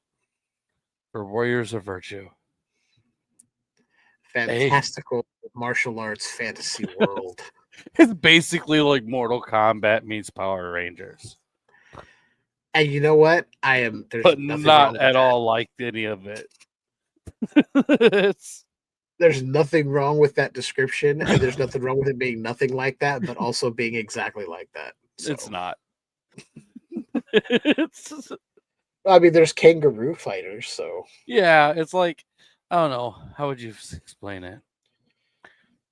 for Warriors of Virtue. Fantastical martial arts fantasy world. It's basically like Mortal Kombat meets Power Rangers. And you know what? There's nothing not wrong at with all like any of it. There's nothing wrong with that description, and there's nothing wrong with it being nothing like that, but also being exactly like that. So. It's not. I mean, there's kangaroo fighters, so yeah, it's like I don't know. How would you explain it?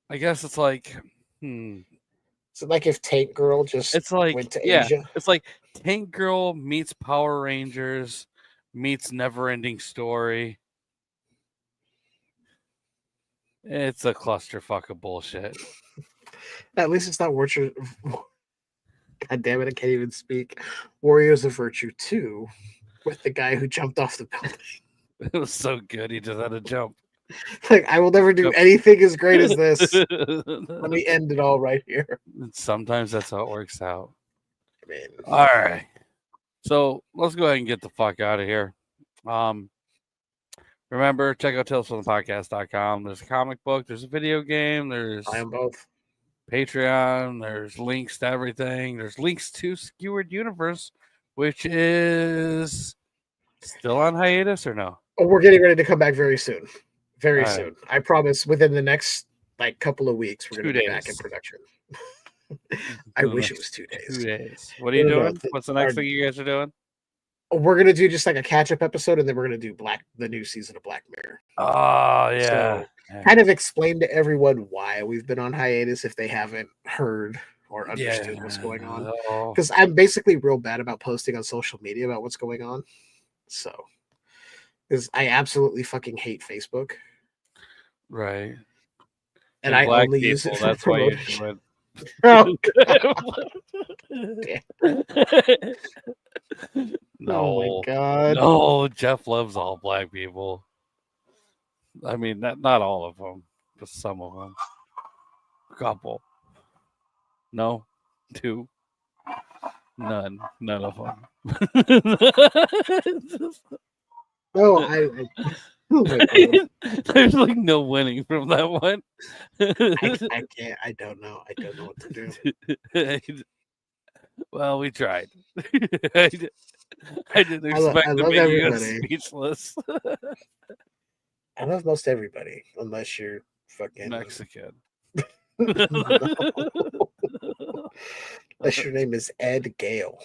I guess it's like, So, like, if Tank Girl just went to Asia, it's like Tank Girl meets Power Rangers meets Neverending Story. It's a clusterfuck of bullshit. At least it's not Warriors. God damn it, I can't even speak. Warriors of Virtue 2 with the guy who jumped off the building. It was so good. He just had to jump. Like, I will never do anything as great as this. Let me end it all right here. Sometimes that's how it works out. Man. All right. So let's go ahead and get the fuck out of here. Remember, check out talesfromthepodcast.com. There's a comic book, there's a video game, there's I am both. Patreon, there's links to everything. There's links to Skewered Universe, which is still on hiatus or no? Oh, we're getting ready to come back very soon. Very All soon. right. I promise within the next couple of weeks, we're going to be back in production. I wish it was 2 days. 2 days. What are you doing? What's the next thing you guys are doing? We're going to do just like a catch-up episode, and then we're going to do the new season of Black Mirror. Oh, yeah. So, kind of explain to everyone why we've been on hiatus if they haven't heard or understood what's going on. Because I'm basically real bad about posting on social media about what's going on. So, because I absolutely fucking hate Facebook. Right. And I only use it for that's why you promotion. do it. Oh, no. Oh my God. No, Jeff loves all black people. I mean, not all of them, but some of them. A couple. No. 2. None of them. No, oh my God. There's like no winning from that one. I can't. I don't know what to do. Well, we tried. I didn't expect to make you speechless. I love most everybody, unless you're fucking Mexican. Unless your name is Ed Gale.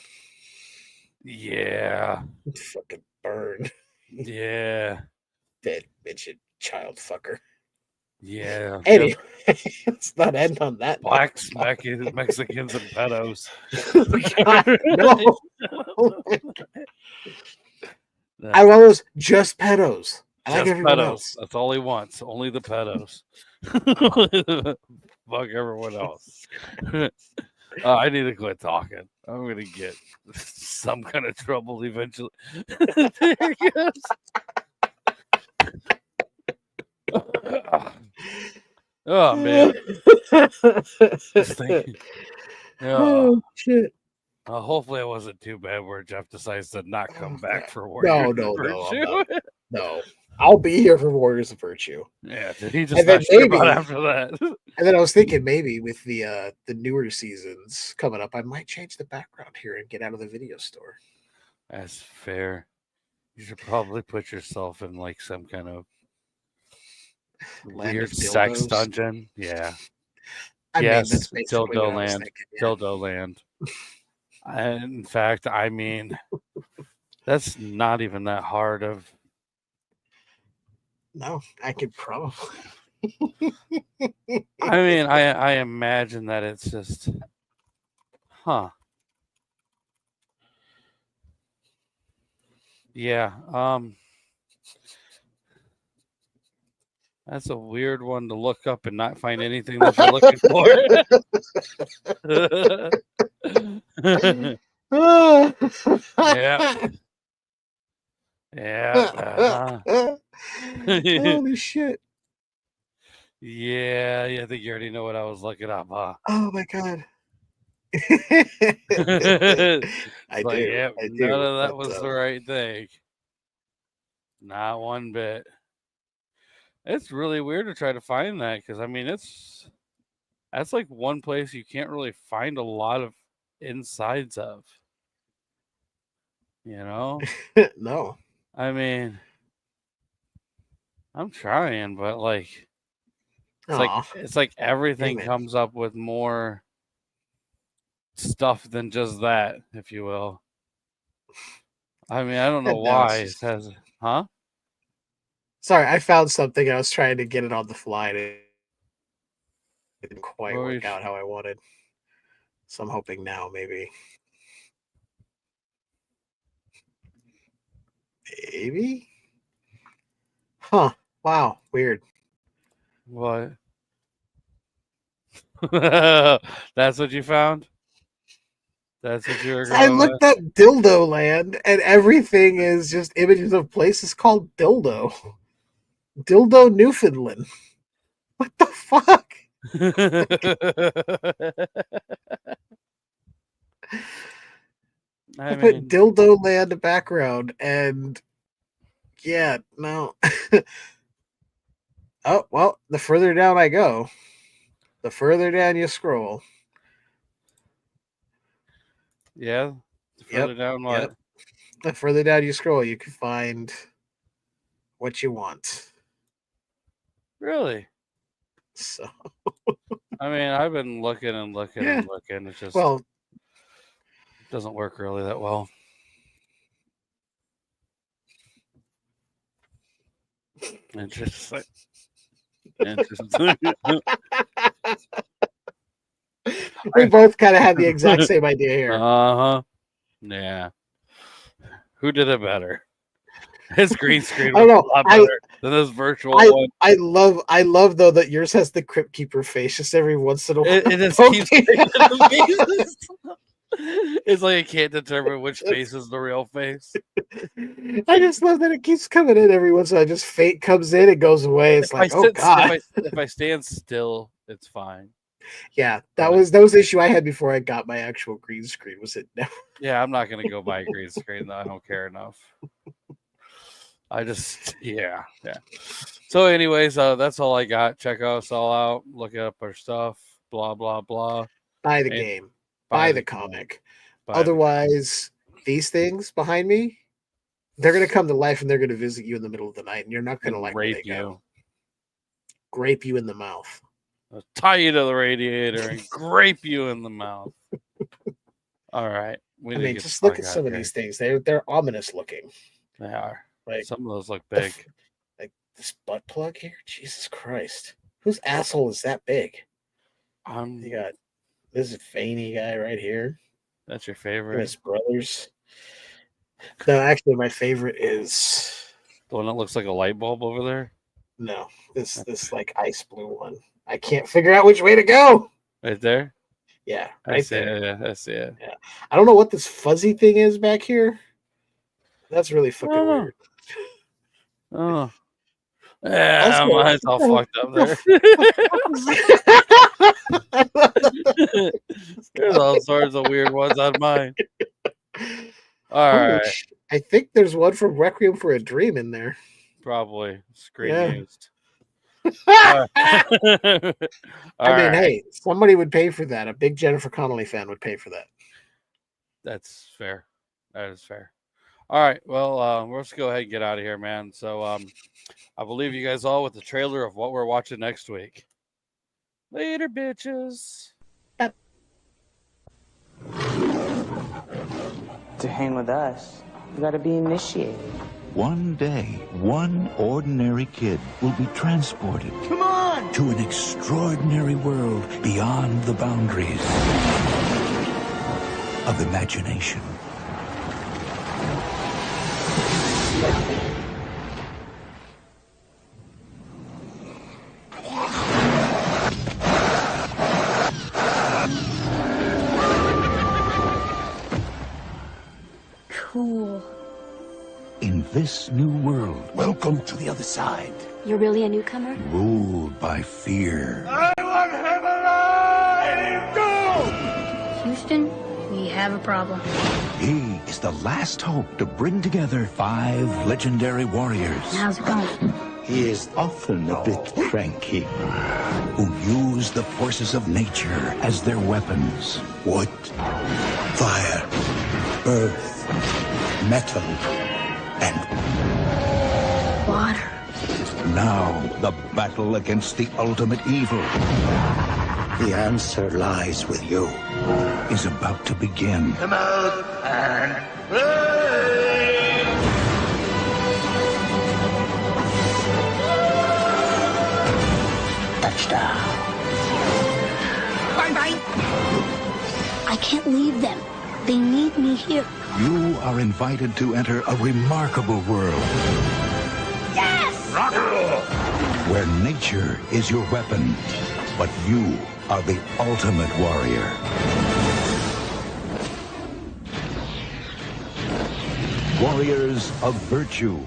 Yeah. Fucking burn. Yeah. Dead midget child fucker. Yeah. Anyway, let's not end on that. Blacks, Mexicans, and pedos. God, no. I love those just pedos. I like everyone else. That's all he wants. Only the pedos. Fuck everyone else. I need to quit talking. I'm gonna get some kind of trouble eventually. Oh man. Oh shit. Hopefully it wasn't too bad where Jeff decides to not come back for Warriors of Virtue. No. I'll be here for Warriors of Virtue. Yeah, did he just not ship out after that? And then I was thinking maybe with the newer seasons coming up, I might change the background here and get out of the video store. That's fair. You should probably put yourself in like some kind of weird sex dungeon. Yeah. I mean, that's dildo land. Dildo land. In fact, I mean, that's not even that hard of. No, I could probably. I mean, I imagine that it's just, Yeah. That's a weird one to look up and not find anything that you're looking for. Yep. Yeah. Holy shit. Yeah, I think you already know what I was looking up, huh? Oh my god. I Like, do. yep, I none do. of that But was the right thing. Not one bit. It's really weird to try to find that because I mean that's like one place you can't really find a lot of insides of. You know? no. I mean, I'm trying, but like Aw, it's like everything damn it. comes up with more stuff than just that, if you will. I mean, I don't know No, it's why it just... has, huh? Sorry, I found something. I was trying to get it on the fly. And it didn't quite What were you work out how I wanted. So I'm hoping now, maybe. Maybe? Huh. Wow. Weird. What? That's what you found? That's what you were So I going with? looked up Dildo Land, and everything is just images of places called Dildo. Dildo, Newfoundland. What the fuck? I put mean, Dildo Land background, and yeah, no. Oh, well, the further down I go, the further down you scroll. yeah. Yep. Further down, what? Yep. The further down you scroll, you can find what you want. Really? So, I mean, I've been looking and looking yeah. and looking. It just Well, doesn't work really that well. Interesting. Interesting. we both kind of had the exact same idea here. Uh-huh. Yeah. Who did it better? His green screen was a lot better than this virtual one. I love though that yours has the Crypt Keeper face just every once in a while. It just keeps it's like I can't determine which face is the real face. I just love that it keeps coming in every once in a while. Just fate comes in, it goes away. It's like, oh god. If I stand still, it's fine. Yeah, that was the issue I had before I got my actual green screen. Was it never? Yeah, I'm not gonna go buy a green screen though. I don't care enough. Yeah. So, anyways, that's all I got. Check us all out. Look up our stuff. Blah blah blah. Buy the game. Buy the comic. Otherwise, these things behind me, they're gonna come to life and they're gonna visit you in the middle of the night, and you're not gonna like rape you. Grape you in the mouth. I'll tie you to the radiator and grape you in the mouth. All right. I mean, just look at some of these things. They're ominous looking. They are. Like some of those look big. Like this butt plug here. Jesus Christ. Whose asshole is that big? You got this veiny guy right here. That's your favorite? His brothers. No, actually, my favorite is the one that looks like a light bulb over there. No, this like ice blue one. I can't figure out which way to go. Right there. Yeah, right there. Yeah, I see it. Yeah, I don't know what this fuzzy thing is back here. That's really fucking weird. Oh. Yeah, mine's all fucked up there. There's all sorts of weird ones on mine. All right. I think there's one from Requiem for a Dream in there. Probably. Screen used. I mean, hey, somebody would pay for that. A big Jennifer Connelly fan would pay for that. That's fair. That is fair. All right. Well, let's go ahead and get out of here, man. So I will leave you guys all with the trailer of what we're watching next week. Later, bitches. To hang with us, you gotta be initiated. One day, one ordinary kid will be transported to an extraordinary world beyond the boundaries of imagination. this new world, Welcome to the other side. You're really a newcomer? ruled by fear. Houston, we have a problem. He is the last hope to bring together 5 legendary warriors How's it going? He is often a bit cranky. who use the forces of nature as their weapons. Wood, fire, earth, metal, and Water. Now, the battle against the ultimate evil the answer lies with you. is about to begin. Come out and touchdown. Bye. I can't leave them. They need me here. You are invited to enter a remarkable world. Yes! Where nature is your weapon, but you are the ultimate warrior. Warriors of Virtue.